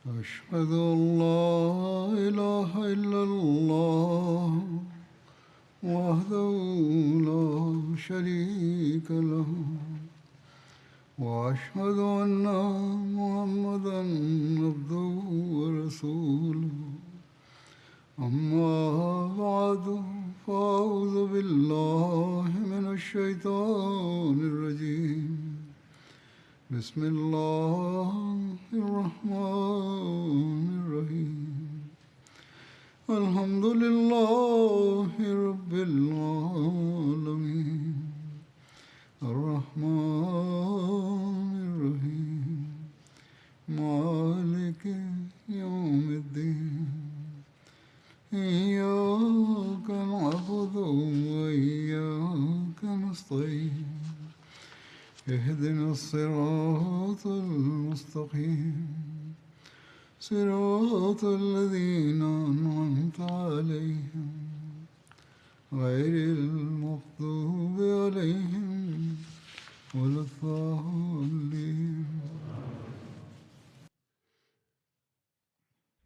أشهد أن لا إله إلا الله وحده لا شريك له وأشهد أن محمدا عبده ورسوله أما بعد فأعوذ بالله من الشيطان الرجيم بسم الله الرحمن الرحيم الحمد لله رب العالمين الرحمن الرحيم مالك يوم الدين إياك نعبد وإياك نستعين اهدنا الصراط المستقيم صراط الذين أنعمت عليهم غير المغضوب عليهم ولا الضالين.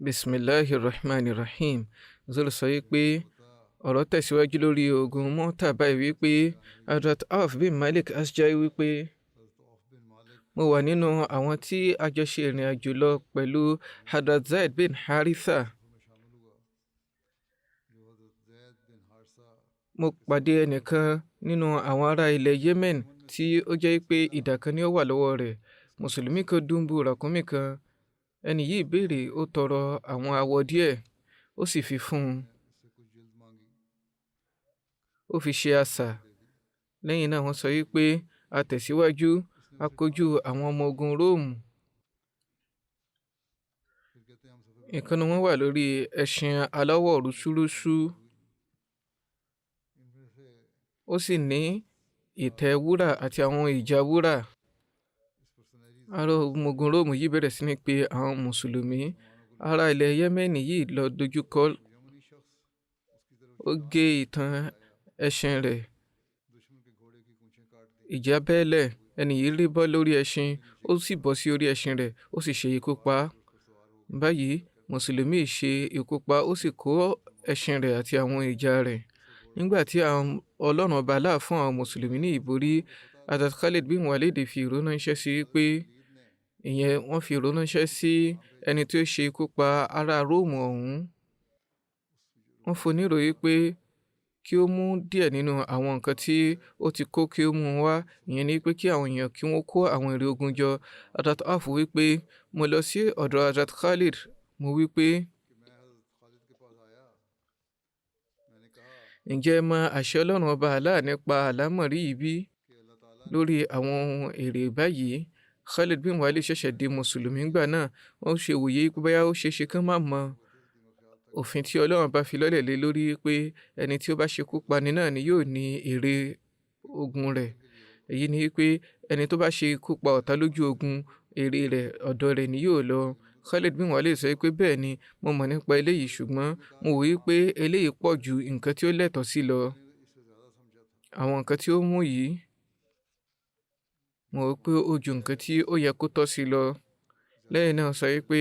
Bismillahirrahmanirrahim. Zoro sọ wípé ọ̀rọ̀ tẹ̀síwájú lórí ogun Mu'tah báyìí wípé Hazrat Auf bin Malik Ashja'i wípé mo wà nínú àwọn tí a jọ ṣe ìrìn àjò lọ pẹ̀lú Hazrat Zaid bin Haritha. Mo pàdé ẹnìkan nínú àwọn ará ilẹ̀ Yemen tí ó jẹ́ pé idà kan ni ó wà lọ́wọ́ rẹ̀. Mùsùlùmí kan dùnbù ràkúnmí kan. Ẹni yìí béèrè, ó tọrọ àwọn awọ díẹ̀, ó sì fi fún un. Ó fi ṣe asà. Lẹ́yìn náà wọ́n sọ wípé a tẹ̀síwájú, a kojú àwọn ọmọ ogun Róòmù. Ìkànnì wọn wà lórí ẹṣin aláwọ̀ rúṣúrúṣú. Ó sì ní ìtẹ́ wúrà àti àwọn ìjà wúrà. Ará ọmọ ogun Róòmù yìí bẹ̀rẹ̀ sí ní pe àwọn Mùsùlùmí. Ará ilẹ̀ Yẹ́mẹ́nì yìí lọ dojúkọ. Ó gé ìtàn ẹṣin rẹ̀. Ìjà bẹ́ẹ̀lẹ̀, ẹni yìí rí bọ́ lórí ẹṣin, ó sì bọ́ sí orí ẹṣin rẹ̀, ó sì ṣe ikú pa á. Báyìí, Mùsùlùmí ṣe ikú pa, ó sì kó ẹṣin rẹ̀ àti àwọn ìjà rẹ̀. Nígbà tí àwọn Ọlọ́run ọba Allah fún àwọn Mùsùlùmí ní ìborí, Hazrat Khalid bin Walid fi ìrònúṣẹ́ sí pé wọ́n fi ìrònúṣẹ́ sí ẹni tí ó ṣe ikú pa ará Róòmù ọ̀hún. Wọ́n fún un ní ìròyìn pé kí ó mú díẹ̀ nínú àwọn nǹkan tí ó ti kó kí ó mú wá. Ìyẹn ni pé kí àwọn èèyàn kí wọ́n kó àwọn èrè ogun jọ. Hazrat Auf wípé mo lọ sí ọ̀dọ̀ Hazrat Khalid, mo wípé ǹjẹ́ ẹ mọ àṣẹ Ọlọ́run ọba Allah nípa àlámọ̀rí yìí bí lórí àwọn ohun èrè báyìí? Khalid bin Walid ṣẹ̀ṣẹ̀ di Mùsùlùmí gbà náà. Wọ́n ṣe wòye pé bóyá ó ṣeéṣe kán má mọ òfin tí Ọlọ́run bá fi lọ́lẹ̀ lé lórí pé ẹni tí ó bá ṣekú pani náà ni yóò ní èrè ogun rẹ̀. Èyí ni pé ẹni tó bá ṣe ikú pa ọ̀tá lójú ogun, èrè rẹ̀ ọ̀dọ̀ rẹ̀ ni yóò lọ. Khalid bin Walid sọ pé bẹ́ẹ̀ ni, mo mọ̀ nípa eléyìí, ṣùgbọ́n mo wòye pé eléyìí pọ̀ ju nǹkan tí ó lẹ́tọ̀ọ́ sí lọ. Àwọn nǹkan tí ó mú yìí, mo rò pé ó ju nǹkan tí ó yẹ kó tọ́ sí lọ. Lẹ́yìn náà sọ pé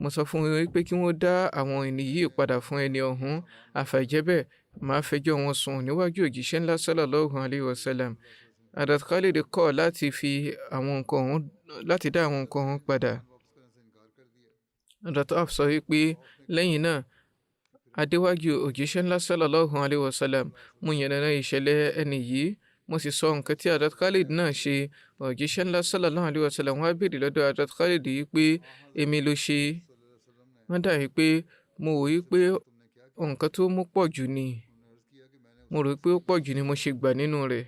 mo sọ fún wọn pé kí wọ́n dá àwọn ẹni yìí padà fún ẹni ọ̀hún. Àfàìjẹ́bẹ̀, màá fẹjọ́ wọn sùn níwájú òjíṣẹ́ ńlá sallallahu alayhi wa sallam. Hazrat Khalid kọ̀ láti dá àwọn nǹkan ọ̀hún padà. Hazrat Auf sọ wípé lẹ́yìn náà, adéwájú òjíṣẹ́ ńlá sallallahu alayhi wa sallam, mo yànnàná ìṣẹ̀lẹ̀ ẹni yìí, mo sì sọ nǹkan tí Hazrat Khalid náà ṣe. Òjíṣẹ́ ńlá sallallahu alayhi wa sallam wá béèrè lọ́dọ̀ Hazrat Khalid yìí pé èmi ló ṣe. Wọ́n dà pé mo wò wípé nǹkan tó mú pọ̀ jù ni. Mo rò pé ó pọ̀ jù ni mo ṣe gbà nínú rẹ̀.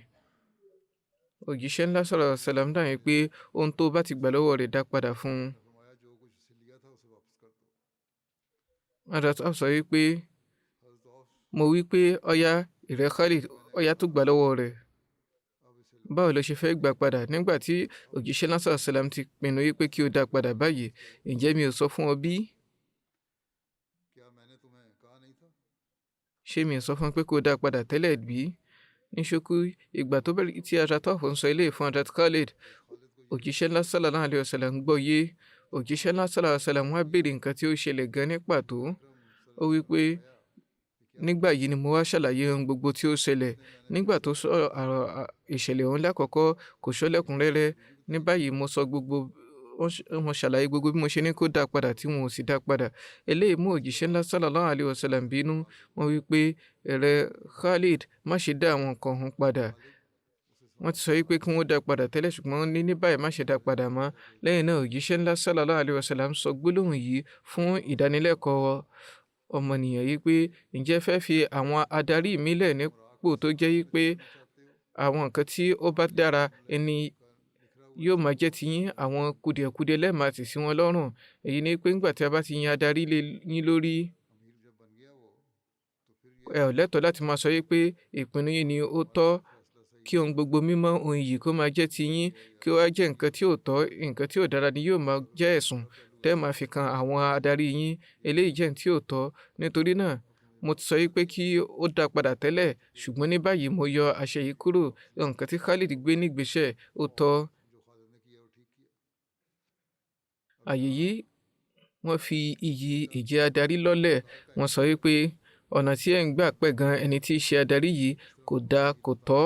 Òjíṣẹ́ ńlá sallallahu alayhi wa sallam dà pé ohun tó bá ti gbà lọ́wọ́ rẹ̀ dá padà fún un. Hazrat Auf sọ wípé mo wípé ọ̀yá ìrẹ́ Khalid, ọ̀yá tó gbà lọ́wọ́ rẹ̀. Báwo ló ṣe fẹ́ gbà padà nígbà tí òjíṣẹ́ ńlá sallallahu alayhi wa sallam ti pinnu wípé kí ó dá padà báyìí? Ǹjẹ́ mi ò sọ fún ọ bí? Ṣé mi ò sọ fún pé kó dá padà tẹ́lẹ̀ bí? Ní ṣókí, ìgbà tó bẹ̀rẹ̀ tí Hazrat Auf ń sọ eléyìí fún Hazrat Khalid, òjíṣẹ́ ńlá sallallahu alayhi wa sallam gbọ́ yé. òjíṣẹ́ ńlá sallallahu alaihi wasallam wá béèrè nǹkan tí ó ṣẹlẹ̀ gan ní pàtó. Ó wí pé nígbà yìí ni mo wá ṣàlàyé ohun gbogbo tí ó ṣẹlẹ̀. Nígbà tó sọ ìṣẹ̀lẹ̀ ọ̀hún lákọ̀ọ́kọ́ kò sọ lẹ́kùnrẹ́rẹ́. Ní báyìí mo sọ gbogbo mo ṣàlàyé gbogbo bí mo ṣe ní kó dá padà tí wọn ò sì dá padà. Eléyìí mú òjíṣẹ́ ńlá sallallahu alaihi wasallam bínú. Wọ́n wí pé ẹ̀rẹ̀ Khalid má ṣe dá àwọn nǹkan ọ̀hún padà. Wọ́n ti sọ wípé kí wọ́n dá padà tẹ́lẹ̀ ṣùgbọ́n ní báyìí má ṣe dá padà mọ́. Lẹ́yìn náà òjíṣẹ́ ńlá sallallahu alaihi wasallam sọ gbólóhùn yìí fún ìdánilẹ́kọ̀ọ́ ọmọnìyàn yìí pé ǹjẹ́ fẹ́ fi àwọn adarí mi lẹ̀ nípò tó jẹ́ wípé àwọn nǹkan tí ó bá dára ẹni yóò máa jẹ́ tiyín, àwọn kùdìẹ̀kudiẹ lẹ́ẹ̀máa tì sí wọn lọ́rùn. Èyí ni pé nígbà tí a bá ti yan adarí lé yín lórí, ẹ ò lẹ́tọ̀ọ́ láti máa sọ wípé ìpinnu yín ni ó tọ́, kí ohun gbogbo mímọ́ ohun iyì kó máa jẹ́ tiyín, kí ó wá jẹ́ nǹkan tí ò tọ́, nǹkan tí ò dára ni yóò máa jẹ́ ẹ̀sùn tẹ́ máa fi kan àwọn adarí yín. Eléyìí jẹ́ nǹkan tí ò tọ́. Nítorí náà mo ti sọ wípé kí ó dá padà tẹ́lẹ̀ ṣùgbọ́n ní báyìí mo yọ àṣẹ yìí kúrò. Nǹkan tí Khalid gbé ní ìgbésẹ̀ ó tọ́. Àyè yìí wọ́n fi iyì ìjẹ́ adarí lọ́lẹ̀. Wọ́n sọ wípé ọ̀nà tí ẹ̀ ń gbà pẹ̀gàn ẹni tí í ṣe adarí yìí kò dáa, kò tọ́.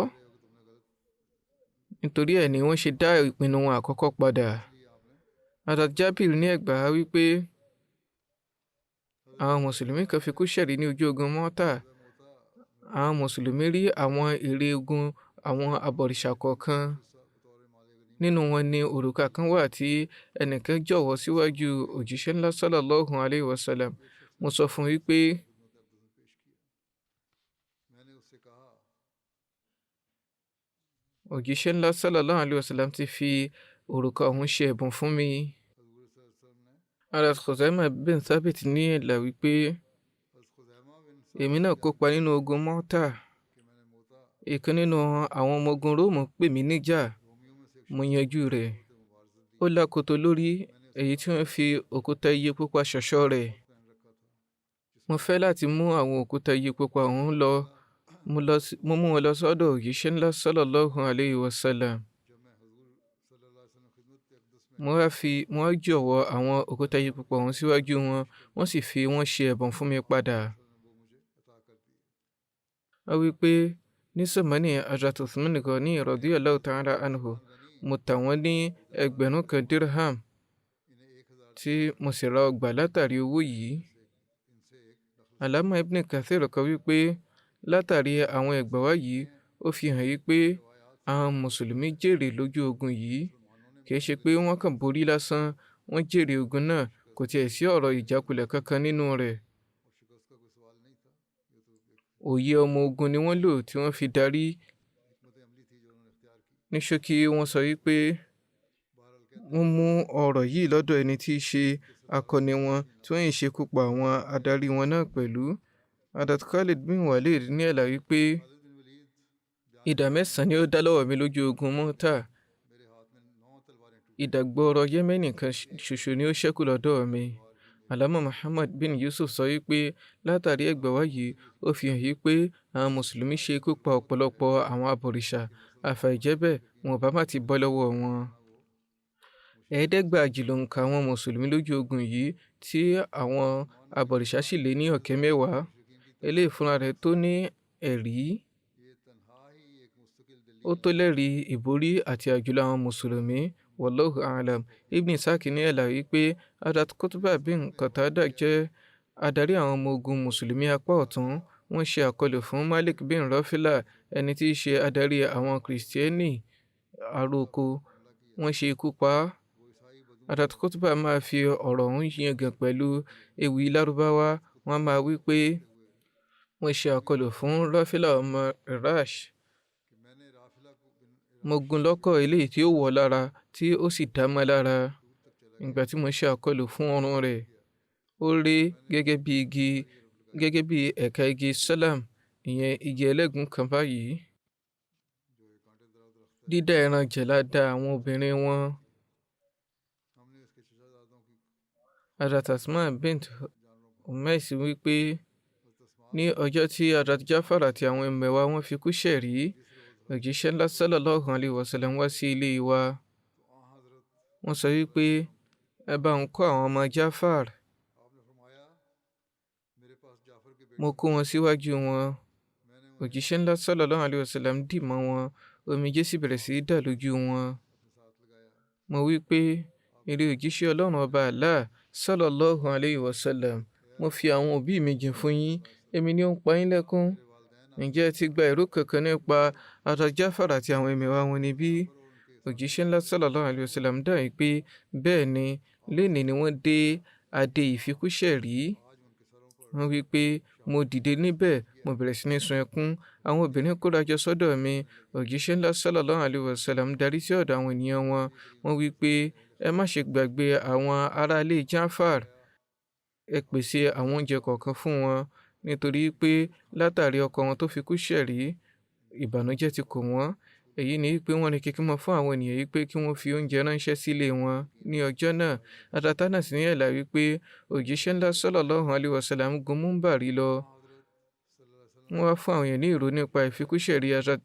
Nítorí ẹ̀ ni wọ́n ṣe dá ìpinnu wọn àkọ́kọ́ padà. Hazrat Jabir ní ẹ̀gbà wípé àwọn mùsùlùmí kan fi kú ṣẹ̀rí ní ojú ogun Mọ́tà. Àwọn mùsùlùmí rí àwọn ère ogun àwọn abọ̀rìṣà kọ̀ọ̀kan. Nínú wọn ni òrùka kan wà tí ẹnìkan jọ̀wọ́ síwájú òjíṣẹ́ ńlá sallallahu alaihi wasallam. Mo sọ fún wípé òjíṣẹ́ ńlá sallallahu alaihi wasallam ti fi òrùka ọ̀hún ṣe ẹ̀bùn fún mi. Hazrat Khuzaimah bin Thabit ní ẹ̀là wípé èmi náà kópa nínú ogun Mọ́tà. Ìkan nínú àwọn ọmọ ogun Róòmù pè mí níjà. Mo yanjú rẹ̀. Ó lákòótó lórí èyí tí wọ́n fi òkúta iyẹ pupa ṣọ̀ṣọ́ rẹ̀. Mo fẹ́ láti mú àwọn òkúta iyẹ pupa ọ̀hún lọ. Mo mú wọn lọ sọ́dọ̀ òjíṣẹ́ ńlá sallallahu alaihi wasallam. Mo wá jọ̀wọ́ àwọn òkúta iyẹ pupa ọ̀hún síwájú wọn. Wọ́n sì fi wọ́n ṣe ẹ̀bùn fún mi padà. Ó wí pé ní sọ̀mọ́nì Hazrat Uthman Ghani radiyallahu ta'ala anhu, mo tà wọ́n ní 1,000 dirham tí mo sì ra ọgbà látàrí owó yìí. Alama Ibn Kathir kọ wípé látàrí àwọn ẹgbàá wá yìí ó fi hàn wípé àwọn mùsùlùmí jèrè lójú ogun yìí. Kìí ṣe pé wọ́n kàn borí lásán, wọ́n jèrè ogun náà. Kò tiẹ̀ sí ọ̀rọ̀ ìjákulẹ̀ kankan nínú rẹ̀. Òye ọmọ ogun ni wọ́n lò tí wọ́n fi darí. Ní ṣókí wọ́n sọ wípé wọ́n mú ọ̀rọ̀ yìí lọ́dọ̀ ẹni tí í ṣe akọni wọn tí wọ́n yìí ṣekú pa àwọn adarí wọn náà pẹ̀lú. Hazrat Khalid bin Walid ní ẹ̀là wípé ìdá 9 ni ó dá lọ́wọ́ mi lójú ogun Mọ́tà. Ìdàgbọ̀rọ̀ Yẹ́mẹ́nì kan ṣoṣo ni ó ṣẹ́kù lọ́dọ̀ mi. Alama Muhammad bin Yusuf sọ wípé látàrí ẹgbàá wá yìí ó fi hàn wípé àwọn mùsùlùmí ṣe ikú pa ọ̀pọ̀lọpọ̀ àwọn abọ̀rìṣà. Àfàìjẹ́bẹ̀ wọn ò bá má ti bọ́ lọ́wọ́ wọn. 1,400 ló ń ka àwọn mùsùlùmí lójú ogun yìí tí àwọn abọ̀rìṣà sì lé ní 10,000. Eléyìí fúnra rẹ̀ tó ní ẹ̀rí. Ó tó lẹ́rìí ìborí àti àjùlọ àwọn mùsùlùmí. Wallahu a'lam. Ibn Ishaq ní ẹ̀là wípé Hazrat Qutbah bin Qatada jẹ́ adarí àwọn ọmọ ogun mùsùlùmí apá ọ̀tún. Wọ́n ṣe àkọlù fún Malik bin Rafila, ẹni tí í ṣe adarí àwọn kìrìsìtẹ́nì àròkọ. Wọ́n ṣe ikú pa á. Hazrat Qutbah máa fi ọ̀rọ̀ ọ̀hún yangàn pẹ̀lú ewì Lárúbáwá. Wọ́n máa wí pé wọ́n ṣe àkọlù fún Rafila ọmọ Rash. Mo gún lọ́kọ̀ eléyìí tí ó wọ̀ lára tí ó sì dá mọ́ lára. Ìgbà tí mo ṣe àkọlù fún ọrùn rẹ̀, ó rí gẹ́gẹ́ bí ẹ̀ka igi salam, ìyẹn igi ẹlẹ́gùn kan báyìí. Dídá ẹran jẹ̀lá da àwọn obìnrin wọn. Hazrat Asma bint Umais wípé ní ọjọ́ tí Hazrat Jafar àti àwọn ẹmẹ̀wà wọn fi kú ṣẹ̀rí, òjíṣẹ́ ńlá sallallahu alaihi wasallam wá sí ilé wa. Wọ́n sọ wípé ẹ bá ń kọ́ àwọn ọmọ Jafar. Mo kó wọn síwájú wọn. Òjíṣẹ́ ńlá sallallahu alaihi wasallam dì mọ́ wọn, omijé sì bẹ̀rẹ̀ sí í dà lójú wọn. Mo wí pé, èrè òjíṣẹ́ Ọlọ́run ọba Allah sallallahu alaihi wasallam, mo fi àwọn òbí mi jìn fún yín, èmi ni ó ń pa yín lẹ́kún. Ǹjẹ́ ẹ ti gba ìró kankan nípa ara Jafar àti àwọn ẹmẹ̀wà wọn níbí? Òjíṣẹ́ ńlá sallallahu alaihi wasallam dáhùn pé bẹ́ẹ̀ ni, lénìí ni wọ́n dé adé ìfikúnṣẹ̀rí. Wọ́n wí pé mo dìde níbẹ̀, mo bẹ̀rẹ̀ sí ní sun ẹkún. Àwọn obìnrin kóra jọ sọ́dọ̀ mi. Òjíṣẹ́ ńlá sallallahu alaihi wasallam darí sí ọ̀dọ̀ àwọn ènìyàn wọn. Wọ́n wí pé ẹ má ṣe gbàgbé àwọn aráalé Jafar. Ẹ pèsè àwọn oúnjẹ kọ̀ọ̀kan fún wọn, nítorí pé látàrí ọkọ wọn tó fikúnṣẹ̀rí, ìbànújẹ́ ti kò wọ́n. Èyí ni wípé wọ́n ní kíkí mọ́ fún àwọn ènìyàn yìí pé kí wọ́n fi oúnjẹ ránṣẹ́ sílé wọn ní ọjọ́ náà. Atatánà sì ní ẹ̀là wípé òjíṣẹ́ ńlá sallallahu alaihi wasallam gun múmbàrí lọ. Wọ́n wá fún àwọn èèyàn ní ìró nípa ìfikúnṣẹ̀rí Hazrat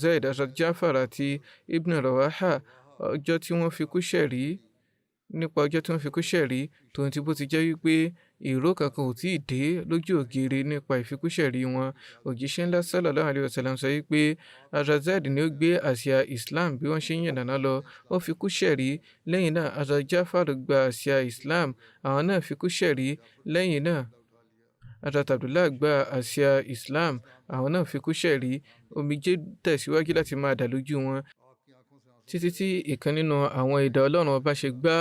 Zaid, Hazrat Jafar àti Ibn Rawaha, ọjọ́ tí wọ́n fikúnṣẹ̀rí, nípa ọjọ́ tí wọ́n fikúnṣẹ̀rí, tòun ti bó ti jẹ́ wípé ìró kankan ò tíì dé lójú ògiri nípa ìfikúnṣẹ̀rí wọn. Òjíṣẹ́ ńlá sallallahu alaihi wasallam sọ wípé Hazrat Zaid ni ó gbé àsíá Islam bí wọ́n ṣe ń yànnàná lọ, ó fikúnṣẹ̀rí. Lẹ́yìn náà Hazrat Jafar gba àsíá Islam, àwọn náà fikúnṣẹ̀rí. Lẹ́yìn náà Hazrat Abdullah gba àsíá Islam, àwọn náà fikúnṣẹ̀rí. Omijé tẹ̀síwájú láti máa dà lójú wọn, títí tí ìkan nínú àwọn ẹ̀dá Ọlọ́run ọba ṣe gbá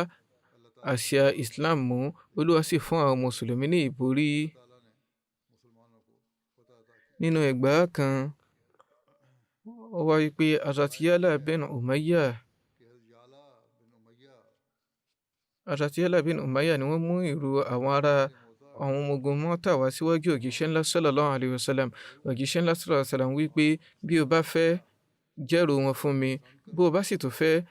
àsíá Islam mú. Olúwa sì fún àwọn mùsùlùmí ní ìborí. Nínú ẹgbàá kan, ó wá wípé Hazrat Yala bin Umayyah ni wọ́n mú ìró àwọn ọmọ ogun Mọ́tà wá síwájú òjíṣẹ́ ńlá sallallahu alaihi wasallam. Òjíṣẹ́ ńlá sallallahu alaihi wasallam wípé bí o bá fẹ́ jẹ́rò wọn fún mi, bó o bá sì tún fẹ́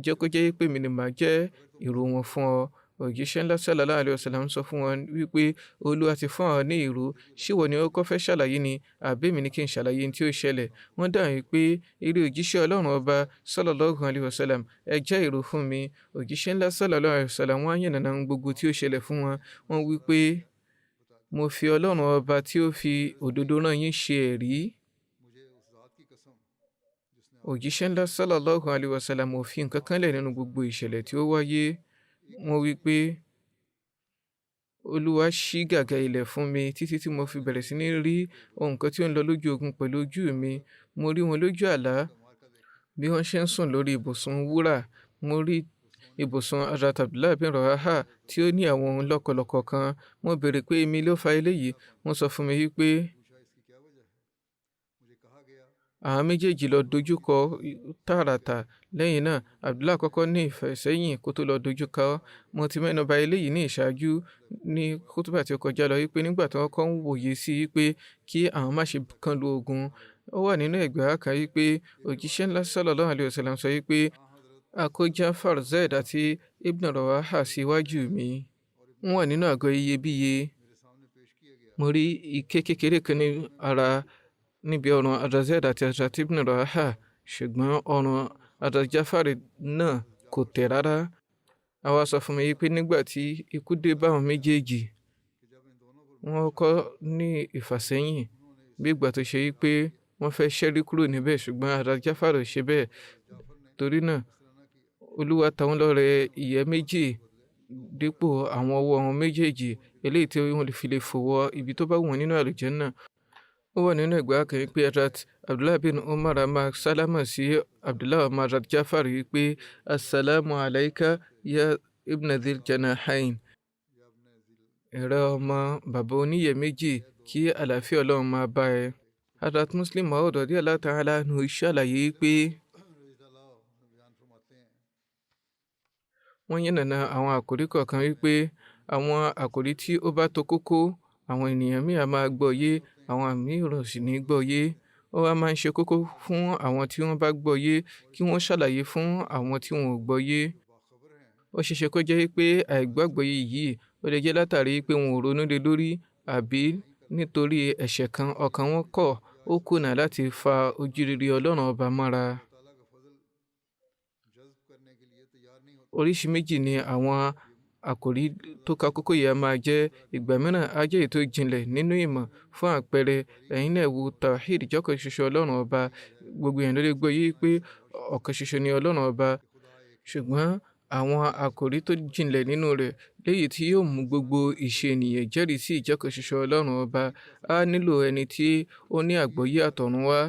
jẹ́ kó jẹ́ pé mi ni màá jẹ́ ìró wọn fún ọ. Òjíṣẹ́ ńlá sallallahu alaihi wasallam sọ fún wọn wípé Olúwa ti fún àwọn ní ìró, ṣé ìwọ ni ó kọ́ fẹ́ ṣàlàyé ni, àbí èmi ni kí n ṣàlàyé tí ó ṣẹlẹ̀? Wọ́n dáhùn pé èrè òjíṣẹ́ Ọlọ́run ọba sallallahu alaihi wasallam, ẹ jẹ́ ìró fún mi. Òjíṣẹ́ ńlá sallallahu alaihi wasallam wọ́n á yànnàná gbogbo tí ó ṣẹlẹ̀ fún wọn. Wọ́n wí pé mo fi Ọlọ́run ọba tí ó fi òdodo rán yín ṣe ẹ̀rí. Òjíṣẹ́ ńlá sallallahu alaihi wasallam ò fi nǹkan kan lẹ̀ nínú gbogbo ìṣẹ̀lẹ̀ tí ó wáyé. Wọ́n wí pé Olúwa ṣí gàgà ilẹ̀ fún mi títí tí mo fi bẹ̀rẹ̀ sí ní rí ohun kan tí ó ń lọ lójú ogun pẹ̀lú ojú mi. Mo rí wọn lójú àlá bí wọ́n ṣe ń sùn lórí ibùsùn wúrà. Mo rí ibùsùn Hazrat Abdullah bin Rawaha tí ó ní àwọn ohun lọ́kọ̀lọ́kọ̀ kan. Mo béèrè pé èmi ló fa eléyìí. Wọ́n sọ fún mi wípé àwọn méjèèjì lọ dojúkọ tààràtà. Lẹ́yìn náà Abdullah kọ́kọ́ ní ìfẹsẹ̀yìn kó tó lọ dojúkọ. Mo ti mẹ́nu bà eléyìí ní ìṣáájú ní kútúbà tí ó kọjá lọ wípé nígbà tí wọ́n kọ́ ń wòye sí wípé kí àwọn má ṣe kán lu ogun, ó wà nínú ẹgbàá kan wípé òjíṣẹ́ ńlá sallallahu alaihi wasallam sọ wípé a kó Jafar, Zaid àti Ibn Rawaha síwájú mi. Wọ́n wà nínú àgọ́ iyebíye. Mo rí ike kékeré kan ní ara níbi ọrùn Hazrat Zaid àti Hazrat Ibn Rawaha, ṣùgbọ́n ọrùn Hazrat Jafar náà kò tẹ̀ rárá. A wá sọ fún mi pé nígbà tí ikú dé bá àwọn méjèèjì, wọ́n kọ́ ní ìfàsẹ́yìn bí ìgbà tó ṣe wípé wọ́n fẹ́ ṣẹ́rí kúrò níbẹ̀, ṣùgbọ́n Hazrat Jafar ò ṣe bẹ́ẹ̀. Torí náà Olúwa ta wọ́n lọ́rẹ ìyẹ́ méjì dípò àwọn ọwọ́ wọn méjèèjì, eléyìí tí wọ́n fi lè fò wọ ibi tó bá wù wọ́n nínú àlùjánnà. Ó wà nínú ẹgbàá kan pé Hazrat Abdullah bin Umar máa sálámà sí Abdullah ọmọ Hazrat Jafar wípé assalamu alayka ya ibn dhil janahain. Ẹ̀rọ ọmọ bàbá oníyẹ̀ méjì, kí àlàáfíà Ọlọ́run máa bá ẹ. Hazrat Muslim Maud radiyallahu ta'ala anhu ṣàlàyé pé wọ́n yànnàná àwọn àkòrí kọ̀ọ̀kan wípé àwọn àkòrí tí ó bá tó kókó, àwọn ènìyàn míì á máa gbọ́ yé, àwọn mìíràn sì ní gbọ́ yé. Ó wá máa ń ṣe kókó fún àwọn tí wọ́n bá gbọ́ yé kí wọ́n ṣàlàyé fún àwọn tí wọn ò gbọ́ yé. Ó ṣeéṣe kó jẹ́ pé àìgbàgbọ́ yìí ó lè jẹ́ látàrí pé wọn ò ronú lé lórí, àbí nítorí ẹ̀ṣẹ̀ kan ọkàn wọn kọ̀, ó kùnà láti fa ojúrere Ọlọ́run ọba mọ́ra. Oríṣi méjì ni àwọn àkòrí tó ka kókó yìí a máa jẹ́ ìgbà mìíràn á jẹ́ ètò ìjìnlẹ̀ nínú ìmọ̀. Fún àpẹẹrẹ, ẹ̀yin náà wo tawhid ìjọ́kan ṣoṣo ọlọ́run ọba. Gbogbo èèyàn ló lè gbọ́ yé pé ọ̀kan ṣoṣo ni ọlọ́run ọba, ṣùgbọ́n àwọn àkòrí tó jìnlẹ̀ nínú rẹ̀ léyìí tí yóò mú gbogbo ìṣe ènìyàn jẹ́rìí sí ìjọ́kan ṣoṣo ọlọ́run ọba á nílò ẹni tí ó ní àgbọ́yé àtọ̀run wá.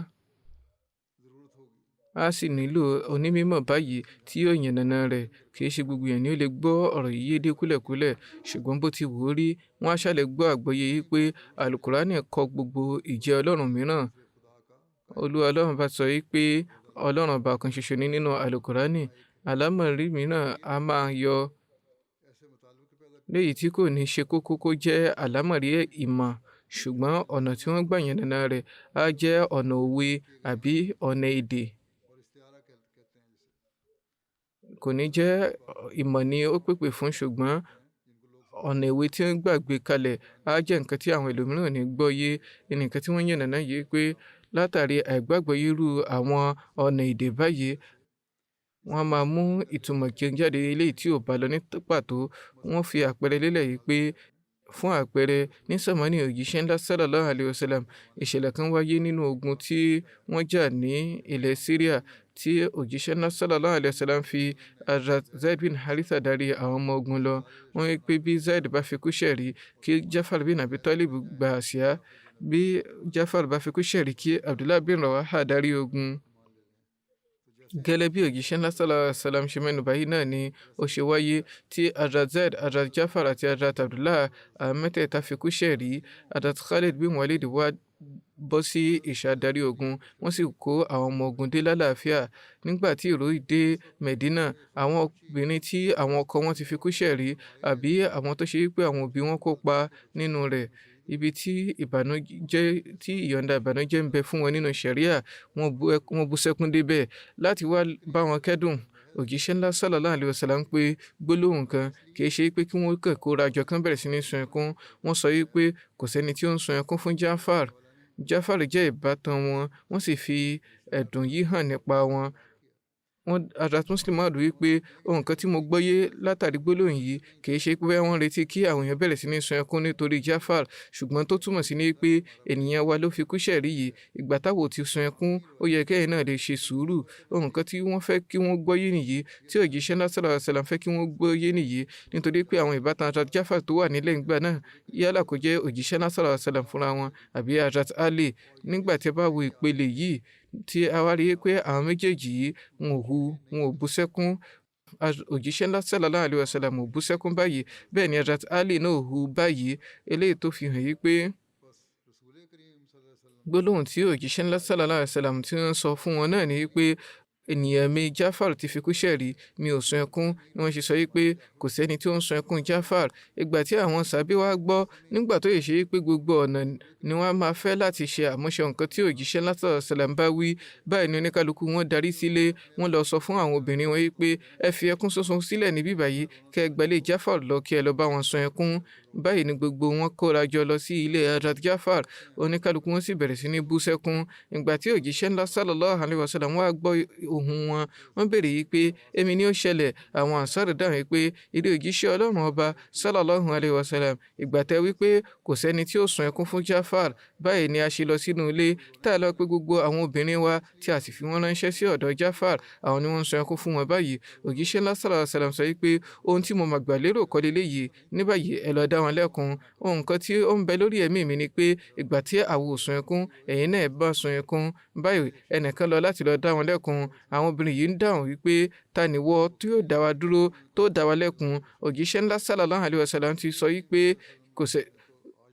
A sì nílò onímọ̀ báyìí tí yóò yànnàná rẹ̀. Kì í ṣe gbogbo èèyàn ni ó lè gbọ́ ọ̀rọ̀ yìí yé dé kúlẹ̀kúlẹ̀, ṣùgbọ́n bó ti wù ó rí, wọ́n á ṣàlẹ̀ gbọ́ àgbọ́yé yìí pé àlùkùránì kọ gbogbo ìjẹ́ ọlọ́run mìíràn. Olúwa ọlọ́run bá sọ yìí pé ọlọ́run ọba kan ṣoṣo ní nínú àlùkùránì. Àlámọ̀rí mìíràn a máa yọ léyìí tí kò ní ṣe kókó kó jẹ́ àlámọ̀rí ìmọ̀, ṣùgbọ́n ọ̀nà tí wọ́n gbà yànnàná rẹ̀ á jẹ́ ọ̀nà òwe àbí ọ̀nà èdè. Kò ní jẹ́ ìmọ̀ ni ó pèpè fún, ṣùgbọ́n ọ̀nà ìwé tí wọ́n gbàgbé kalẹ̀ á jẹ́ nǹkan tí àwọn ẹlòmíràn ò ní gbọ́ yé. Nǹkan tí wọ́n yànnàná yìí pé látàrí àìgbàgbọ́ irú àwọn ọ̀nà èdè báyìí, wọ́n máa mú ìtumọ̀ kí n jáde eléyìí tí ò bá lọ ní pàtó. Wọ́n fi àpẹẹrẹ lélẹ̀ yìí pé fún àpẹẹrẹ ní sàmánì òjíṣẹ́ ńlá sallallahu alayhi wa sallam, ìṣẹ̀lẹ̀ kan wáyé nínú ogun tí wọ́n jà ní ilẹ̀ Syria tí òjíṣẹ́ ńlá sallallahu alayhi wa sallam fi Hazrat Zaid bin Haritha darí àwọn ọmọ ogun lọ. Wọ́n wí pé bí Zaid bá fi kú ṣẹ̀rí kí Jafar bin Abi Talib gba àsíá, bí Jafar bá fi kú ṣẹ̀rí kí Abdullah bin Rawaha darí ogun. Gẹ́lẹ́ bí òjíṣẹ́ ńlá sallallahu alayhi wa sallam ṣe mẹ́nubà yìí náà ni ó ṣe wáyé tí Hazrat Zaid, Hazrat Jafar àti Hazrat Abdullah mẹ́tẹ̀ẹ̀ta fi kú ṣẹ̀rí. Hazrat Khalid bin Walid wá bọ́ sí ìṣàdarí ogun, wọ́n sì kó àwọn ọmọ ogun dé lálàáfíà. Nígbà tí ìró dé Medina, àwọn obìnrin tí àwọn ọkọ wọn ti fi kú ṣẹ̀rí àbí àwọn tó ṣe wípé àwọn òbí wọn kópa nínú rẹ̀, ibi tí ìyọ̀ǹda ìbànújẹ́ ń bẹ fún wọn nínú ṣẹ̀ríà, wọ́n bú sẹ́kún débẹ̀ láti wá bá wọn kẹ́dùn. Òjíṣẹ́ ńlá sallallahu alayhi wa sallam pé gbólóhùn kan, kì í ṣe pé kí wọ́n kàn kóra jọ kán bẹ̀rẹ̀ sí ní sun ẹkún. Wọ́n sọ wípé kò sẹ́ni tí ó ń sun ẹkún fún Jafar. Jafar jẹ́ ìbátan wọn, wọ́n sì fi ẹ̀dùn yìí hàn nípa wọn. Hazrat Muslim Maud wí pé ohun kan tí mo gbọ́yé látàrí gbólóhùn yìí kì í ṣe pé wọ́n retí kí àwọn èèyàn bẹ̀rẹ̀ sí ní sun ẹkún nítorí Jafar, ṣùgbọ́n tó túmọ̀ sí ní pé ènìyàn wa ló fi kú ṣẹ̀rí yìí. Ìgbà táwọn ò ti sun ẹkún, ó yẹ kẹ́yìn náà lè ṣe sùúrù. Ohun kan tí wọ́n fẹ́ kí wọ́n gbọ́yé nìyí, tí òjíṣẹ́ ńlá sallallahu alayhi wa sallam fẹ́ kí wọ́n gbọ́yé nìyí, nítorí pé àwọn ìbátan Hazrat Jafar tó wà nílẹ̀ nígbà náà, yálà kó jẹ́ òjíṣẹ́ ńlá sallallahu alayhi wa sallam fúnra wọn àbí Hazrat Ali. Nígbà tí ẹ bá wo ìpele yìí, tí a wá rí i pé àwọn méjèèjì yìí wọn ò bú sẹ́kún. Òjíṣẹ́ ńlá sallallahu alayhi wa sallam ò bú sẹ́kún báyìí, bẹ́ẹ̀ ni Hazrat Ali náà ò hu báyìí. Eléyìí tó fi hàn yí pé gbólóhùn tí òjíṣẹ́ ńlá sallallahu alayhi wa sallam tí wọ́n sọ fún wọn náà ni pé ènìyàn mi Jafar ti fi kú ṣẹ̀rí, mi ò sun ẹkún. Ni wọ́n ṣe sọ wípé kò sẹ́ni tí ó ń sun ẹkún Jafar. Ìgbà tí àwọn sàbí wá gbọ́, nígbà tó yẹ ṣe wípé gbogbo ọ̀nà ni wọ́n máa fẹ́ láti ṣe àmúṣe nǹkan tí òjíṣẹ́ ńlá sallallahu alayhi wa sallam bá wí, báyìí ni oníkálukú wọn darí sílé. Wọ́n lọ sọ fún àwọn obìnrin wọn wípé ẹ fi ẹkún sísun sílẹ̀ níbí báyìí, kẹ́ ẹ gbalé Jafar lọ kí ẹ lọ bá wọn sun ẹkún. Báyìí ni gbogbo wọn kóra jọ lọ sí ilé Hazrat Jafar. Oníkálukú wọn sì bẹ̀rẹ̀ sí ní bú sẹ́kún. Ìgbà tí òjíṣẹ́ ńlá sallallahu alayhi wa sallam wá gbọ́ ohùn wọn, wọ́n béèrè yìí pé èmi ni ó ṣẹlẹ̀. Àwọn Ansar dáhùn wípé ìdí òjíṣẹ́ ọlọ́run ọba sallallahu alayhi wa sallam, ìgbà tẹ́ wípé kò sẹ́ni tí ó sun ẹkún fún Jafar, báyìí ni a ṣe lọ sínú ilé tá a lọ pé gbogbo àwọn obìnrin wa tí a sì fi wọ́n ránṣẹ́ sí ọ̀dọ̀ Jafar, àwọn ni wọ́n ń sun ẹkún fún wọn báyìí. Òjíṣẹ́ ńlá sallallahu alayhi wa sallam sọ wípé ohun tí mo mà gbà lérò kọ́ leléyìí, ní báyìí ẹ lọ dá wọn lẹ́kun. Ohun kan tí ó ń bẹ lórí ẹ̀mí mi ni pé ìgbà tí àwọn ò sun ẹkún, ẹ̀yin náà bá sun ẹkún. Báyìí ẹnìkan lọ láti lọ dá wọn lẹ́kun. Àwọn obìnrin yìí ń dáhùn wípé ta ni wọ́ tí yóò dá wa dúró tó dá wa lẹ́kun? Òjíṣẹ́ ńlá sallallahu alayhi wa sallam ti sọ wípé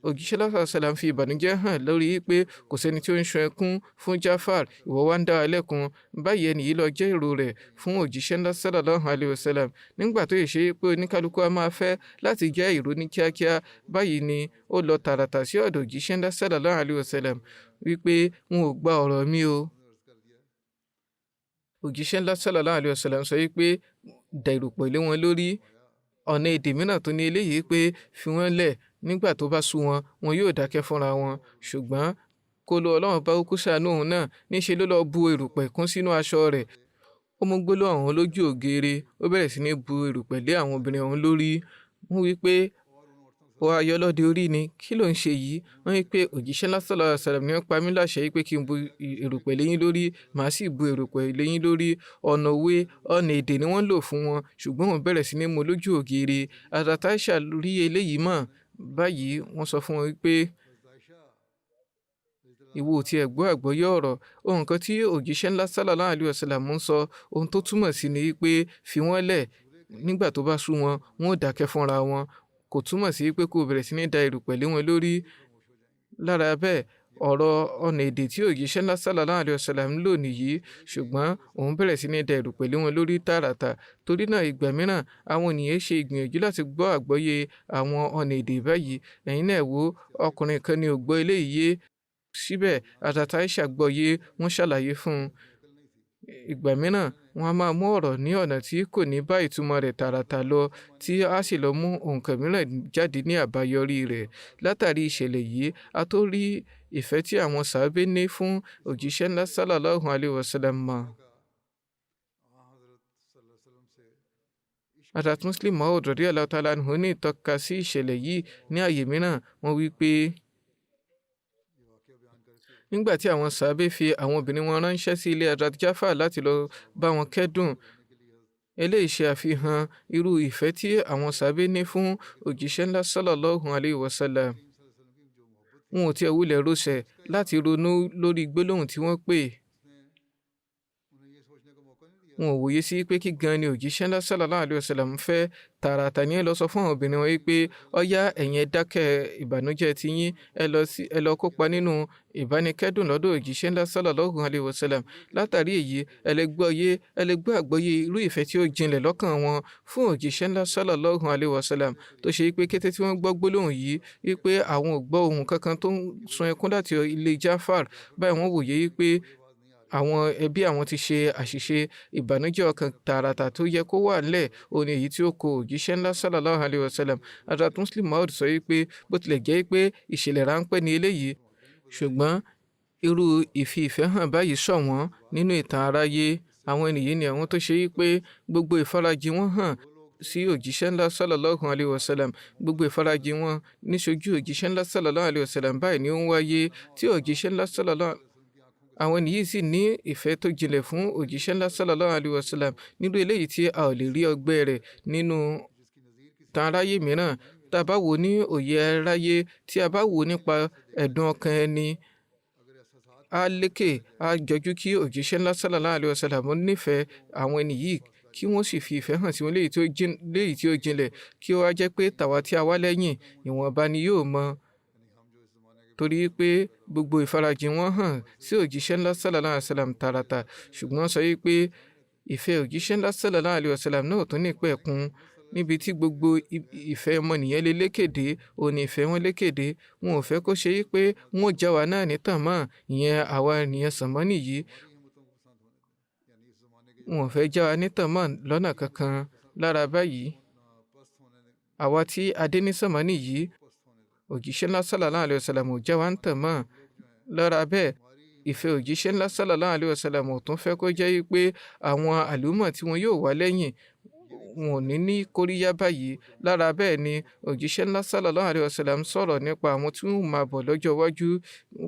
òjíṣẹ́ ńlá sallallahu alayhi wa sallam fi ìbànújẹ́ hàn lórí wípé kò sẹ́ni tí ó ń sun ẹkún fún Jafar, ìwọ wá ń dá wa lẹ́kun. Báyìí ẹni yìí lọ jẹ́ èrò rẹ̀ fún òjíṣẹ́ ńlá sallallahu alayhi wa sallam. Nígbà tó yẹ ṣe pé oníkálukú a máa fẹ́ láti jẹ́ èrò ní kíákíá, báyìí ni ó lọ tààràtà sí ọ̀dọ̀ òjíṣẹ́ ńlá sallallahu alayhi wa sallam wípé wọn ò gba ọ̀rọ̀ mi o. Òjíṣẹ́ ńlá sallallahu alayhi wa sallam sọ wípé dàìrò pọ̀ lé wọn lórí. Ọ̀nà èdè mìíràn tó ní eléyìí pé fi wọ́n lẹ̀, nígbà tó bá sú wọn, wọn yóò dákẹ́ fúnra wọn. Ṣùgbọ́n kó lo ọlọ́run bá kú ṣàánú òun náà, níṣe ló lọ bu erùpẹ̀ kún sínú aṣọ rẹ̀. Ó mú gbólóhùn ọ̀hún lójú ògiri, ó bẹ̀rẹ̀ sí ní bu erùpẹ̀ lé àwọn obìnrin ọ̀hún lórí. wọ́n wí pé ó ayọ̀ lọ́dẹ orí ni, kí ló ń ṣe yìí? Wọ́n wí pé òjíṣẹ́ ńlá sallallahu alaihi wasallam ni wọ́n pa mí láṣẹ wí pé kí n bu erùpẹ̀ lé yín lórí, màá sì bu erùpẹ̀ lé yín lórí. Ọ̀nà òwe, ọ̀nà èdè ni wọ́n lò fún wọn, ṣùgbọ́n wọ́n bẹ̀rẹ̀ sí ní mú lójú ògiri. Hazrat Aisha rí eléyìí mọ̀. Báyìí wọ́n sọ fún wọn wípé ìwọ ò tiẹ̀ gbọ́ àgbọ́yé ọ̀rọ̀. Ohun kan tí òjíṣẹ́ ńlá sallallahu alaihi wasallam ń sọ, ohun tó túmọ̀ sí ni wípé fi wọ́n lẹ̀, nígbà tó bá sú wọn, wọn ò dákẹ́ fúnra wọn. Kò túmọ̀ sí wípé kó bẹ̀rẹ̀ sí ní da erùpẹ̀ lé wọn lórí. Lára bẹ́ẹ̀, ọ̀rọ̀ ọ̀nà èdè tí òjíṣẹ́ ńlá sallallahu alaihi wasallam ń lò nìyí, ṣùgbọ́n òun bẹ̀rẹ̀ sí ní da erùpẹ̀ lé wọn lórí tààràtà. Torí náà ìgbà mìíràn àwọn ènìyàn ṣe ìgbìyànjú láti gbọ́ àgbọ́yé àwọn ọ̀nà èdè báyìí. Ẹ̀yin náà wò, ọkùnrin kan ni ò gbọ́ eléyìí yé, síbẹ̀ Hazrat Aisha gbọ́ yé, wọ́n ṣàlàyé fún un. Ìgbà mìíràn wọ́n á máa mú ọ̀rọ̀ ní ọ̀nà tí kò ní bá ìtumọ̀ rẹ̀ tààràtà lọ, tí a sì lọ mú nǹkan mìíràn jáde ní àbáyọrí rẹ̀. Látàrí ìṣẹ̀lẹ̀ yìí, a tó rí ìfẹ́ tí àwọn sàábé ní fún òjíṣẹ́ ńlá sallallahu alaihi wasallam mọ̀. Hazrat Muslim Maud radiyallahu ta'ala anhu ní ìtọ́ka sí ìṣẹ̀lẹ̀ yìí ní àyè mìíràn. Wọ́n wí pé nígbà tí àwọn sàábé fi àwọn obìnrin wọn ránṣẹ́ sí ilé Hazrat Jafar láti lọ bá wọn kẹ́dùn, eléyìí ṣe àfihàn irú ìfẹ́ tí àwọn sàábé ní fún òjíṣẹ́ ńlá sallallahu alaihi wasallam. Wọn ò tiẹ̀ wulẹ̀ rọsẹ̀ láti ronú lórí gbólóhùn tí wọ́n pè. Wọn ò wòye sí pé kí gan ni òjíṣẹ́ ńlá sallallahu alaihi wasallam fẹ́. Tààràtà ni ẹ lọ sọ fún àwọn obìnrin wọn wípé ọ̀yá ẹ̀yin ẹ dákẹ́ ìbànújẹ́ ti yín, ẹ lọ kópa nínú ìbánikẹ́dùn lọ́dọ̀ òjíṣẹ́ ńlá sallallahu alaihi wasallam. Látàrí èyí, ẹ lè gbọ́ àgbọ́yé irú ìfẹ́ tí ó jinlẹ̀ lọ́kàn wọn fún òjíṣẹ́ ńlá sallallahu alaihi wasallam, tó ṣe wípé kété tí wọ́n gbọ́ gbólóhùn yìí wípé àwọn ò gbọ́ ohun kankan tó ń sun ẹkún láti ilé Jafar, báyìí wọ́n wòye wípé àwọn ẹbí àwọn ti ṣe àṣìṣe. Ìbànújẹ́ ọkàn tààràtà tó yẹ kó wà nílẹ̀ òun èyí tí ó kó òjíṣẹ́ ńlá sallallahu alaihi wasallam. Hazrat Muslim Maud sọ wípé bó tilẹ̀ jẹ́ pé ìṣẹ̀lẹ̀ ráńpẹ́ ni eléyìí, ṣùgbọ́n irú ìfẹ́ hàn báyìí ṣọ̀wọ́n nínú ìtàn aráyé. Àwọn ènìyàn ni àwọn tó ṣe wípé gbogbo ìfarajì wọn hàn sí òjíṣẹ́ ńlá sallallahu alaihi wasallam. Gbogbo ìfarajì wọn níṣojú òjíṣẹ́ ńlá sallallahu alaihi wasallam báyìí ni ó ń wáyé tí òjíṣẹ́ ńlá sallallahu. Àwọn ènìyàn sì ní ìfẹ́ tó jinlẹ̀ fún òjíṣẹ́ ńlá sallallahu alaihi wasallam nínú eléyìí tí a ò lè rí ọgbẹ́ rẹ̀ nínú ìtàn aráyé mìíràn. Tá a bá wò ní òye aráyé, tí a bá wò nípa ẹ̀dùn ọkàn ẹni, á lékè, á jọjú kí òjíṣẹ́ ńlá sallallahu alaihi wasallam nífẹ̀ẹ́ àwọn ẹni yìí, kí wọ́n sì fi ìfẹ́ hàn sí wọn léyìí tí ó jinlẹ̀, kí ó wá jẹ́ pé tàwa tí a wá lẹ́yìn ìwọ̀nba ni yóò mọ̀. Torí pé gbogbo ìfarajì wọn hàn sí òjíṣẹ́ ńlá sallallahu alaihi wasallam tààràtà, ṣùgbọ́n sọ wípé ìfẹ́ òjíṣẹ́ ńlá sallallahu alaihi wasallam náà tó ní ìpẹ̀kun. Níbi tí gbogbo ìfẹ́ ọmọnìyàn lè lékèdè, òní ìfẹ́ wọn lékèdè. Wọn ò fẹ́ kó ṣe wípé wọn ò já wa náà ní tàn mọ́, ìyẹn àwa ènìyàn sànmọ́nì yìí. Wọn ò fẹ́ já wa ní tàn mọ́ lọ́nà kankan. Lára báyìí, àwa tí adé ní sànmọ́nì yìí, òjíṣẹ́ ńlá sallallahu alaihi wasallam ò já wa ń tàn mọ́. Lára bẹ́ẹ̀, ìfẹ́ òjíṣẹ́ ńlá sallallahu alaihi wasallam ò tún fẹ́ kó jẹ́ wípé àwọn àlùmọ̀ tí wọn yóò wá lẹ́yìn wọn ò ní kóríyá báyìí. Lára bẹ́ẹ̀ ni òjíṣẹ́ ńlá sallallahu alaihi wasallam sọ̀rọ̀ nípa àwọn tí wọ́n máa bọ̀ lọ́jọ́ iwájú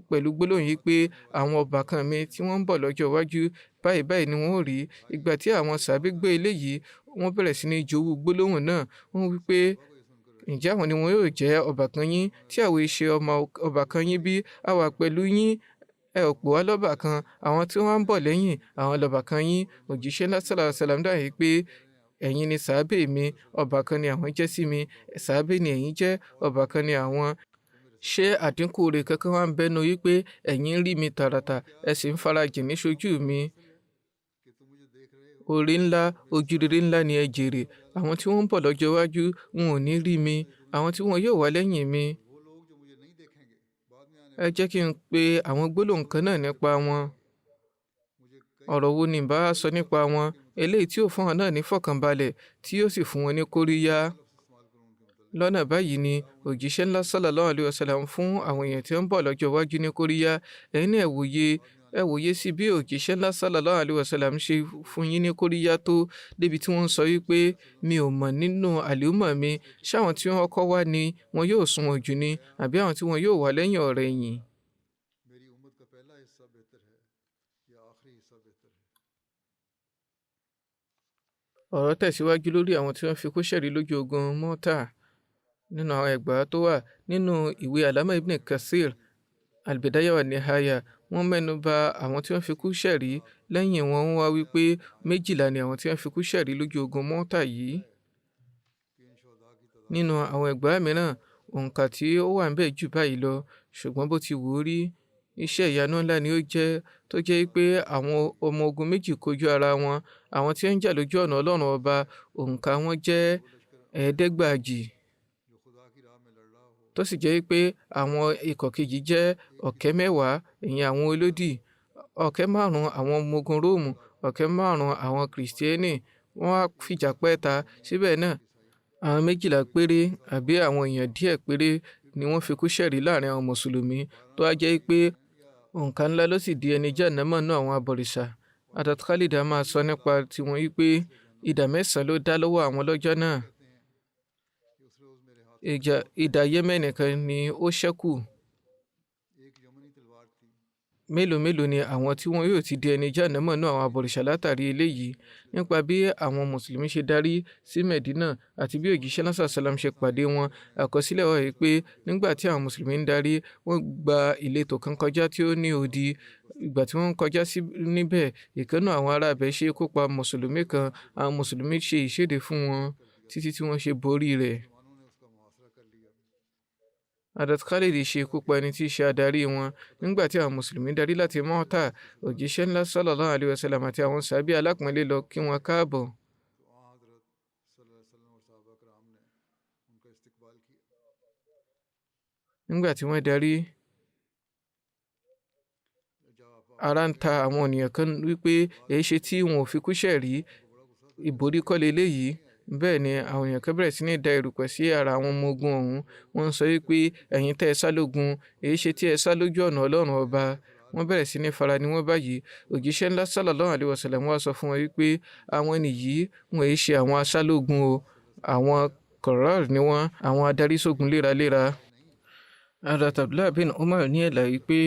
pẹ̀lú gbólóhùn yìí pé àwọn ọbàkan mi tí wọ́n ń bọ̀ lọ́jọ́ iwájú báyìí ni wọ́n ó rí. Ìgbà tí àwọn sàábé gbé eléyìí, wọ́n bẹ̀rẹ̀ sí ní jowú gbólóhùn náà. Wọ́n wí pé ǹjẹ́ àwọn ni wọn yóò jẹ́ ọbàkan yín tí àwọn ìṣe ọmọ ọbàkan yín bí? A wà pẹ̀lú yín, ẹ ò pò wá lọ́bàkan. Àwọn tí wọ́n ń bọ̀ lẹ́yìn àwọn lọ́bàkan yín. Òjíṣẹ́ ńlá sallallahu alaihi wasallam dáhùn pé ẹ̀yin ni sàábé mi, ọbàkan ni àwọn jẹ́ sí mi. Sàábé ni ẹ̀yin jẹ́, ọbàkan ni àwọn. Ṣé àdínkù rẹ̀ kankan wá ń bẹnu wípé ẹ̀yin rí mi tààràtà, ẹ sì ń farajìn ní ṣojú mi? Oore ńlá, ojú rere ńlá ni ẹ jèrè. Àwọn tí wọ́n ń bọ̀ lọ́jọ́ iwájú wọn ò ní rí mi. Àwọn tí wọn yóò wá lẹ́yìn mi, ẹ jẹ́ kí n pe àwọn gbólóhùn kan náà nípa wọn. Ọ̀rọ̀ wo ni bá sọ nípa wọn? Eléyìí tí ó fún wọn náà ní fọkànbalẹ̀, tí yóò sì fún wọn ní kóríyá. Lọ́nà báyìí ni òjíṣẹ́ ńlá sallallahu alaihi wasallam fún àwọn èèyàn tí ó ń bọ̀ lọ́jọ́ iwájú ní kóríyá. Ẹ̀yin náà wòye ẹ wòye sí bí òjíṣẹ́ ńlá sallallahu alaihi wasallam ṣe fún yín ní kóríyá tó débi tí wọ́n ń sọ wípé mi ò mọ̀ nínú àlùmọ̀ mi ṣáwọn tí wọ́n kọ́ wá ni wọn yóò sunwọ̀n jù ni àbí àwọn tí wọn yóò wá lẹ́yìn ọ̀rẹ̀yìn. ọ̀rọ̀ tẹ̀síwájú lórí àwọn tí wọ́n fi kú ṣẹ̀rí lójú ogun Mọ́tà nínú àwọn ẹgbàá tó wà nínú ìwé Alama Ibn Kathir Al-Bidaya wa Nihaya. Wọ́n mẹ́nu bà àwọn tí wọ́n fi kú ṣẹ̀rí lẹ́yìn wọn wá wípé 12 ni àwọn tí wọ́n fi kú ṣẹ̀rí lójú ogun Mọ́tà yìí. Nínú àwọn ẹgbàá mìíràn òǹkà tí ó wà ńbẹ̀ jù báyìí lọ, ṣùgbọ́n bó ti wù ú rí iṣẹ́ ìyanu ńlá ni ó jẹ́ tó jẹ́ pé àwọn ọmọ ogun méjì kojú ara wọn. Àwọn tí ń jà lójú ọ̀nà Ọlọ́run ọba òǹkà wọn jẹ́ 1,400 tó sì jẹ́ pé àwọn ikọ̀ kejì jẹ́ 10,000 ìyẹn àwọn olódì, 5,000 àwọn ọmọ ogun Róòmù, 5,000 àwọn Kìrìsìtẹ́nì. Wọ́n á fìjà pẹ́ta síbẹ̀ náà àwọn 12 péré àbí àwọn èèyàn díẹ̀ péré ni wọ́n fi kú ṣẹ̀rí láàrin àwọn mùsùlùmí tó á jẹ́ pé òǹkà ńlá ló sì di ẹni jahannama náà àwọn abọ̀rìṣà. Hazrat Khalid á máa sọ nípa tiwọn wípé idà 9 ló dá lọ́wọ́ àwọn lọ́jọ́ náà. Idà Yemen nìkan ni ó ṣẹ́kù. Mélòó ni àwọn tí wọn yóò ti di ẹni jahannama náà àwọn abọ̀rìṣà látàrí eléyìí. Nípa bí àwọn mùsùlùmí ṣe darí sí Medina àti bí òjíṣẹ́ náà sàlám ṣe pàdé wọn, àkọsílẹ̀ wà pé nígbà tí àwọn mùsùlùmí ń darí wọ́n gba ìletò kan kọjá tí ó ní odi. Ìgbà tí wọ́n kọjá níbẹ̀ ìkànnà àwọn ará ibẹ̀ ṣe kó pa mùsùlùmí kan. Àwọn mùsùlùmí ṣe ìṣèdè fún wọn títí tí wọ́n ṣe borí rẹ̀. Hazrat Khalid ṣe ikú pa ẹni tí í ṣe adarí wọn. Nígbà tí àwọn mùsùlùmí darí láti Mọ́tà, òjíṣẹ́ ńlá sallallahu alaihi wasallam àti àwọn sàhábì alápọ̀nlé lọ kí wọn káàbọ̀. Nígbà tí wọ́n darí, ara ń ta àwọn ènìyàn kan wípé èyí ṣe tí wọn ò fi kú ṣẹ̀rí, ìborí kọ́ leléyìí. Bẹ́ẹ̀ ni àwọn èèyàn kan bẹ̀rẹ̀ sí ní da erùpẹ̀ sí ara àwọn ọmọ ogun ọ̀hún. Wọ́n ń sọ wípé ẹ̀yin tẹ́ ẹ sá lógun, èyí ṣe tí ẹ sá lójú ọ̀nà Ọlọ́run ọba. Wọ́n bẹ̀rẹ̀ sí ní fara ni wọ́n báyìí. Òjíṣẹ́ ńlá sallallahu alaihi wasallam wá sọ fún wọn wípé àwọn ẹni yìí wọn èyí ṣe àwọn asálógun o, àwọn kọ̀rọ̀r ni wọ́n, àwọn adarí sógun léraléra. Hazrat Abdullah bin Umar ní ẹ̀là wípé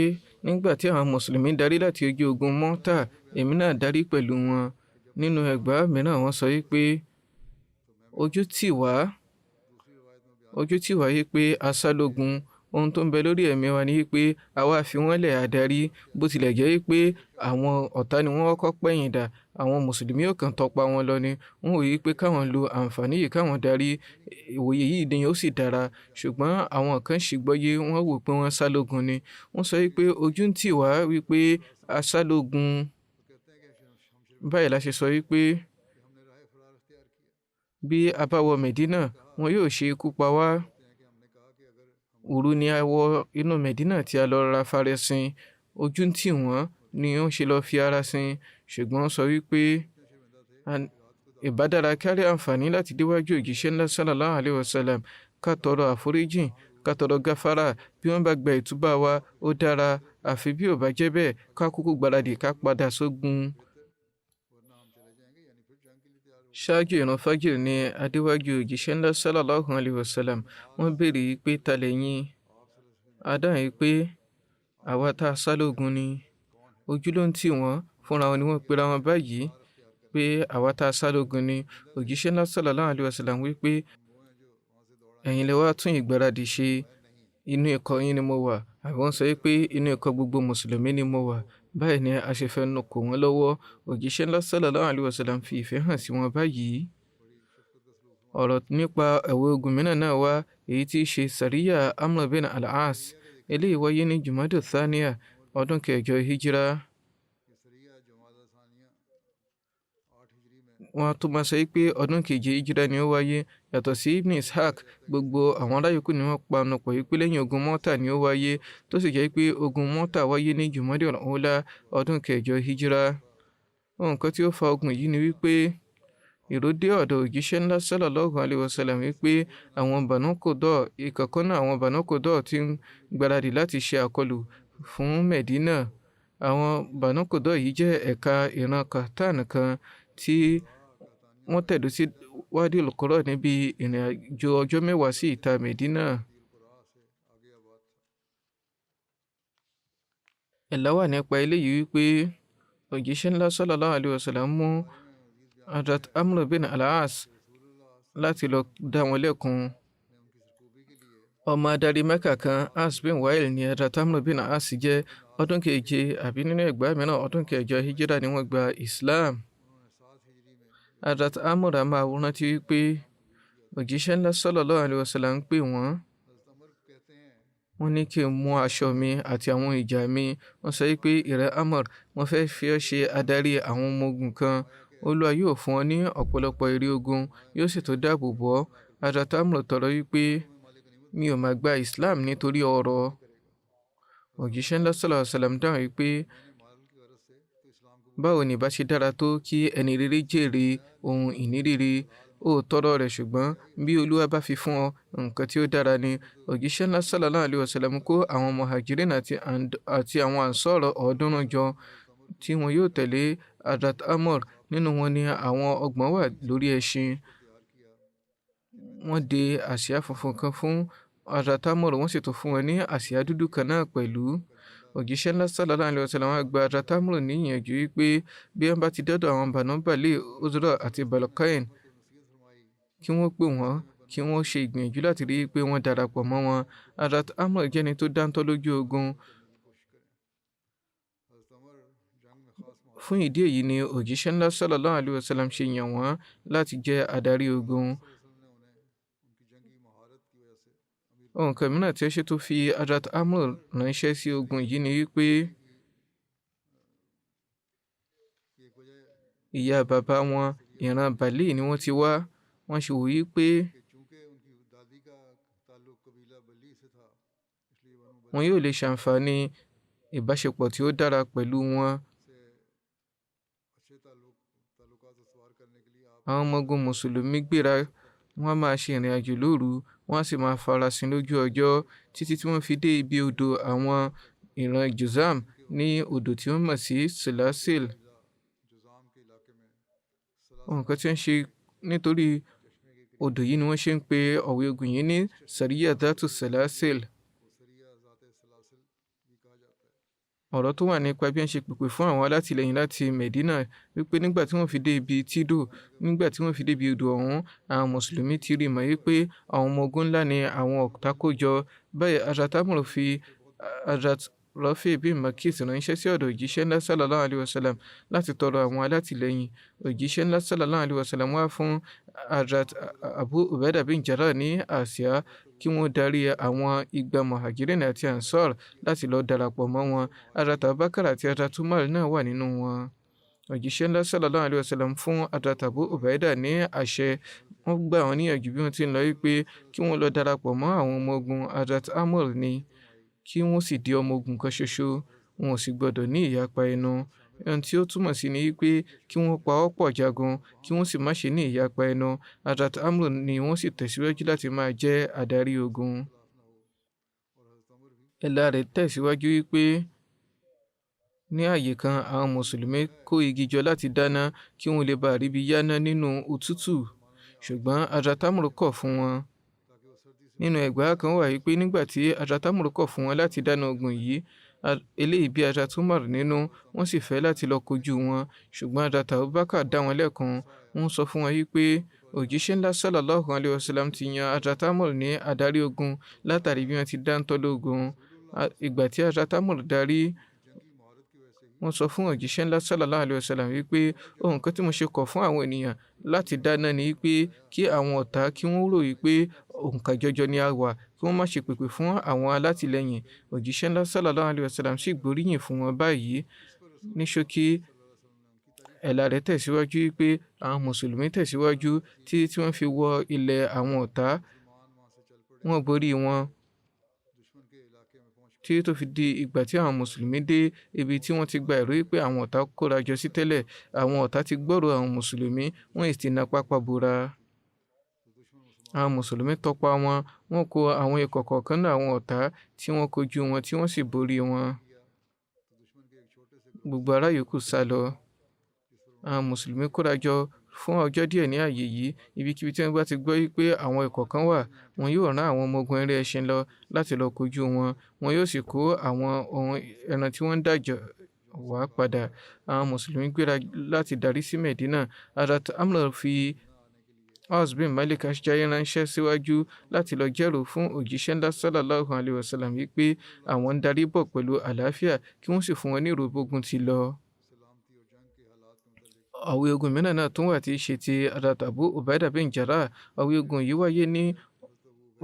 nígbà tí àwọn mùsùlùmí darí láti ojú ogun Mọ́tà, èmi náà darí pẹ̀lú wọn. Nínú ẹgbàá mìíràn wọ́n sọ wípé ojú tì wá yí pé asálógun. Ohun tó ń bẹ lórí ẹ̀mí wa ni wípé àwa fi wọ́n lẹ̀ adarí, bó tilẹ̀ jẹ́ wípé àwọn ọ̀tá ni wọ́n kọ́kọ́ pẹ̀yìn dà. Àwọn mùsùlùmí ò kàn tọpa wọn lọ ni. Wọ́n wò wípé káwọn lo àǹfààní yìí káwọn darí. Ìwòye yìí ni ó sì dára, ṣùgbọ́n àwọn kan ṣìgbọ́yé wọ́n wò pé wọ́n sálógun ni. Wọ́n sọ wípé ojú ń tì wá wípé asálógun. Báyìí la ṣe sọ wípé bí a bá wọ Medina wọn yóò ṣe ikú pa wá. Òru ni a wọ inú Medina tí a lọ ra farasin. Ojú ń tì wọ́n ni ó ń ṣe lọ fi ara sin. Ṣùgbọ́n wọ́n sọ wípé ìbádára kárí àǹfààní láti déwájú òjíṣẹ́ ńlá sallallahu alaihi wasallam ká tọrọ àforíjìn, ká tọrọ gáfárà. Bí wọ́n bá gba ìtúbà wa ó dára, àfi bí ò bá jẹ́ bẹ́ẹ̀ ká kúkú gbáradì ká padà sógun. Ṣáájú ìrun fájìr ní adéwájú òjíṣẹ́ ńlá sallallahu alaihi wasallam. Wọ́n béèrè pé ta lẹ̀yin? A dáhùn pé àwa tá a sálógun ni. Ojú ló ń tì wọ́n, fúnra wọn ni wọ́n pera wọn báyìí pé àwa tá a sálógun ni. Òjíṣẹ́ ńlá sallallahu alaihi wasallam wí pé ẹ̀yin lẹ wá tún ìgbáradì ṣe, inú ikọ̀ yín ni mo wà. Àwọn sọ pé inú ikọ̀ gbogbo mùsùlùmí ni mo wà. Báyìí ni a ṣe fẹnu kò wọ́n lọ́wọ́. Òjíṣẹ́ ńlá sallallahu alaihi wasallam fi ìfẹ́ hàn sí wọn báyìí. Ọ̀rọ̀ nípa ẹ̀wọ̀ ogun mìíràn náà wá, èyí tí í ṣe Sariya Amr bin al-As. Eléyìí wáyé ní Jumada Thaniya ọdún 6 Hijra. Wọ́n tún máa sọ pé ọdún 7 Hijra ni ó wáyé. Yàtọ̀ sí Ibn Ishaq, gbogbo àwọn aráyòkú ni wọ́n panupọ̀ wípé lẹ́yìn ogun Mọ́tà ni ó wáyé, tó sì jẹ́ pé ogun Mọ́tà wáyé ní Jumada al-Ula ọdún 6 Hijra. Nǹkan tí ó fa ogun yìí ni wípé ìró dé ọ̀dọ̀ òjíṣẹ́ ńlá sallallahu alaihi wasallam wípé àwọn Banu Qurayza, ìkọ̀kan náà àwọn Banu Qurayza tí ń gbáradì láti ṣe àkọlù fún Medina. àwọn Banu Qurayza yìí jẹ́ ẹ̀ka ìran Qahtan kan tí wọ́n tẹ̀dó sí Wadi al-Qura níbi ìrìn àjò ọjọ́ 10 sí ìta Medina. Ẹ̀là wà nípa eléyìí wípé òjíṣẹ́ ńlá sallallahu alaihi wasallam mú Hazrat Amr bin al-As láti lọ dá wọn lẹ́kun. Ọmọ adarí Mẹ́kà kan, As bin Wa'il ni Hazrat Amr bin al-As jẹ́. Ọdún keje àbí nínú ẹgbàá mìíràn ọdún kẹjọ hijira ni wọ́n gba Islam. Hazrat Amr máa rántí wípé òjíṣẹ́ ńlá sallallahu alaihi wasallam ń pè wọ́n ní kí n mú aṣọ mi àti àwọn ìjà mi. Wọ́n sọ wípé ìrẹ́ Amr, wọ́n fẹ́ fi ọ́ ṣe adarí àwọn ọmọ ogun kan. Olúwa yóò fún ọ ní ọ̀pọ̀lọpọ̀ èrè ogun, yóò sì tó dáàbò bò ọ́. Hazrat Amr tọrọ wípé mi ò máa gba Islam nítorí ọrọ̀. Òjíṣẹ́ ńlá sallallahu alaihi wasallam dáhùn wípé báwo ni ìbá ṣe dára tó kí ẹni rere jèrè ohun ìní rere. Ó tọrọ rẹ̀, ṣùgbọ́n bí Olúwa bá fi fún ọ, nǹkan tí ó dára ni. Òjíṣẹ́ ńlá sallallahu alaihi wasallam kó àwọn Muhajirin àti àwọn Ansar 300 jọ tí wọn yóò tẹ̀lé Hazrat Amr. Nínú wọn ni àwọn 30 wà lórí ẹṣin. Wọ́n de àsíá funfun kan fún Hazrat Amr, wọ́n sì tún fún wọn ní àsíá dúdú kan náà pẹ̀lú. Òjíṣẹ́ ńlá sallallahu alaihi wasallam gba Hazrat Amr ní ìyànjú wípé bí wọ́n bá ti dọ́dọ̀ àwọn Banu Bali Uzra àti Balqain, kí wọ́n pè wọ́n, kí wọ́n ṣe ìgbìyànjú láti rí pé wọ́n darapọ̀ mọ́ wọn. Hazrat Amr jẹ́ni tó dáńtọ́ lójú ogun. Fún ìdí èyí ni òjíṣẹ́ ńlá sallallahu alaihi wasallam ṣe yàn wọ́n láti jẹ́ adarí ogun. Ohun kan mìíràn tí ó ṣe tó fi Hazrat Amr ránṣẹ́ sí ogun yìí ni wípé ìyá bàbá wọn ìran Bali ni wọ́n ti wá. Wọ́n ṣe wòye pé wọn yóò lè ṣàǹfààní ìbáṣepọ̀ tí ó dára pẹ̀lú wọn. Àwọn ọmọ ogun Mùsùlùmí gbéra, wọ́n máa ṣe ìrìn àjò lóru, wọ́n sì máa farasin lójú ọjọ́ títí tí wọ́n fi dé ibi odò àwọn ìran Juzam ní odò tí wọ́n mọ̀ sí Salasil. Ohun kan tí wọ́n ṣe nítorí odò yìí ni wọ́n ṣe ń pe ọ̀wẹ́ ogun yìí ní Sariya Dhatu Salasil. Ọ̀rọ̀ tó wà nípa bí wọ́n ṣe pèpè fún àwọn alátìlẹyìn láti Medina wípé nígbà tí wọ́n fi dé ibi Tido, nígbà tí wọ́n fi dé ibi odò ọ̀hún, àwọn Mùsùlùmí ti rí mọ̀ wípé àwọn ọmọ ogun ńlá ni àwọn ọ̀tá kó jọ. Báyìí Hazrat Amr fi Hazrat Rafi bin Makis ránṣẹ́ sí ọ̀dọ̀ òjíṣẹ́ ńlá sallallahu alaihi wasallam láti tọrọ àwọn alátìlẹyìn. Òjíṣẹ́ ńlá sallallahu alaihi wasallam wá fún Hazrat Abu Ubaidah bin Jarrah ní àsíá kí wọ́n darí àwọn 200 Muhajirin àti Ansar láti lọ darapọ̀ mọ́ wọn. Hazrat Abubakar àti Hazrat Umar náà wà nínú wọn. Òjíṣẹ́ ńlá sallallahu alaihi wasallam fún Hazrat Abu Ubaidah ní àṣẹ. Wọ́n gbà wọ́n níyànjú bí wọ́n ti ń lọ wípé kí wọ́n lọ darapọ̀ mọ́ àwọn ọmọ ogun Hazrat Amr ni, kí wọ́n sì di ọmọ ogun kan ṣoṣo. Wọn ò sì gbọdọ̀ ní ìyapa ẹnu. Ohun tí ó túmọ̀ sí ni wípé kí wọ́n pawọ́pọ̀ jagun, kí wọ́n sì má ṣe ní ìyapa ẹnu. Hazrat Amr ni wọ́n sì tẹ̀síwájú láti máa jẹ́ adarí ogun. Ẹ̀là rẹ̀ tẹ̀síwájú wípé ní àyè kan àwọn Mùsùlùmí kó igi jọ láti dáná kí wọ́n lè bá ríbi yáná nínú òtútù, ṣùgbọ́n Hazrat Amr kọ̀ fún wọn. Nínú ẹgbàá kan wà wípé nígbà tí Hazrat Amr kọ̀ fún wọn láti dáná ogun yìí, eléyìí bí Hazrat Umar nínú, wọ́n sì fẹ́ láti lọ kojú wọn, ṣùgbọ́n Hazrat Abubakar dá wọn lẹ́kun. Wọ́n sọ fún wọn wípé òjíṣẹ́ ńlá sallallahu alaihi wasallam ti yan Hazrat Amr ní adarí ogun látàrí bí wọ́n ti dáńtọ́ lógun. Ìgbà tí Hazrat Amr darí, wọ́n sọ fún òjíṣẹ́ ńlá sallallahu alaihi wasallam wípé ohun kan tí mo ṣe kọ̀ fún àwọn ènìyàn láti dáná ni wípé kí àwọn ọ̀tá kí wọ́n rò wípé òǹkà jọjọ ni a wà, kí wọ́n má ṣe pèpè fún àwọn alátìlẹyìn. Òjíṣẹ́ ńlá sallallahu alaihi wasallam sì gbóríyìn fún wọn báyìí. Ní ṣókí, ẹ̀là rẹ̀ tẹ̀síwájú wípé àwọn Mùsùlùmí tẹ̀síwájú tí wọ́n fi wọ ilẹ̀ àwọn ọ̀tá. Wọ́n borí wọn tí tó fi di ìgbà tí àwọn Mùsùlùmí dé ibi tí wọ́n ti gba ìró pé àwọn ọ̀tá kóra jọ sí tẹ́lẹ̀. Àwọn ọ̀tá ti gbọ́rọ̀ àwọn Mùsùlùmí, wọ́n sì na pápá bora. Àwọn Mùsùlùmí tọpa wọn, wọ́n kó àwọn ikọ̀ kọ̀ọ̀kan náà àwọn ọ̀tá tí wọ́n kojú wọn tí wọ́n sì borí wọn. gbogbo ará yòókù sá lọ. Àwọn mùsùlùmí kóra jọ fún ọjọ́ díẹ̀ ní ààyè yìí. Ibikíbi tí wọ́n bá ti gbọ́ wípé àwọn ikọ̀ kan wà, wọn yóò rán àwọn ọmọ ogun eré ẹṣin lọ láti lọ kojú wọn. Wọn yóò sì kó àwọn ohun ẹran tí wọ́n ń dájọ́ wá padà. Àwọn mùsùlùmí gbéra láti darí sí Medina. Hazrat Amr fi Aws bin Malik Ashja'i ránṣẹ́ síwájú láti lọ jẹ́rìí fún òjíṣẹ́ ńlá sallallahu alayhi wa sallam wípé àwọn ń darí bọ̀ pẹ̀lú àlàáfíà, kí wọ́n sì fún wọn ní ìró bógun ti lọ. Ọ̀wọ́ ogun mìíràn náà tún wà tí í ṣe ti Hazrat Abu Ubaidah bin Jarrah. Ọ̀wọ́ ogun yìí wáyé ní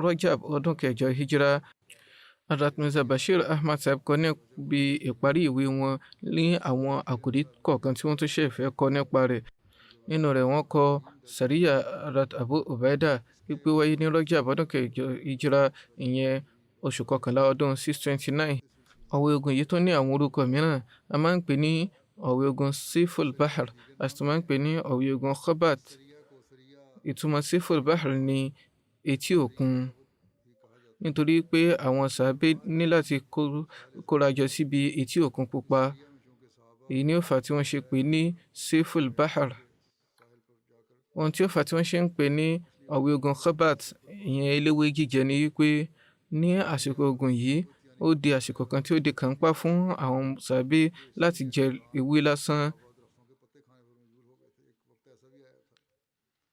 Rajab ọdún kẹjọ Hijra. Hazrat Mirza Bashir Ahmad Sahib kọ níbi ìparí ìwé wọn ní àwọn àkòrí kọ̀ọ̀kan tí wọ́n tún ṣe fẹ́ kọ nípa rẹ̀. Nínú rẹ̀ wọ́n kọ Sariya Hazrat Abu Ubaidah wípé wáyé ní Rajab ọdún kẹjọ Hijra, ìyẹn oṣù kọkànlá ọdún 629. Ọ̀wọ́ ogun yìí tún ní àwọn orúkọ mìíràn. A máa ń pè ní ọ̀wọ́ ogun Siful Bahr, a sì tún máa ń pè ní ọ̀wọ́ ogun Khabat. Ìtumọ̀ Siful Bahr ní etí òkun, nítorí pé àwọn sàábé ní láti kóra jọ síbi etí òkun pupa. Èyí ni ó fà tí wọ́n ṣe pè ní Siful Bahr. Ohun tí ó fà tí wọ́n ṣe ń pè ní ọ̀wọ́ ogun Khabat, ìyẹn eléwé jíjẹ, ni wípé ní àsìkò ogun yìí ó di àsìkò kan tí ó di kànńpá fún àwọn sàábé láti jẹ ewé lásán.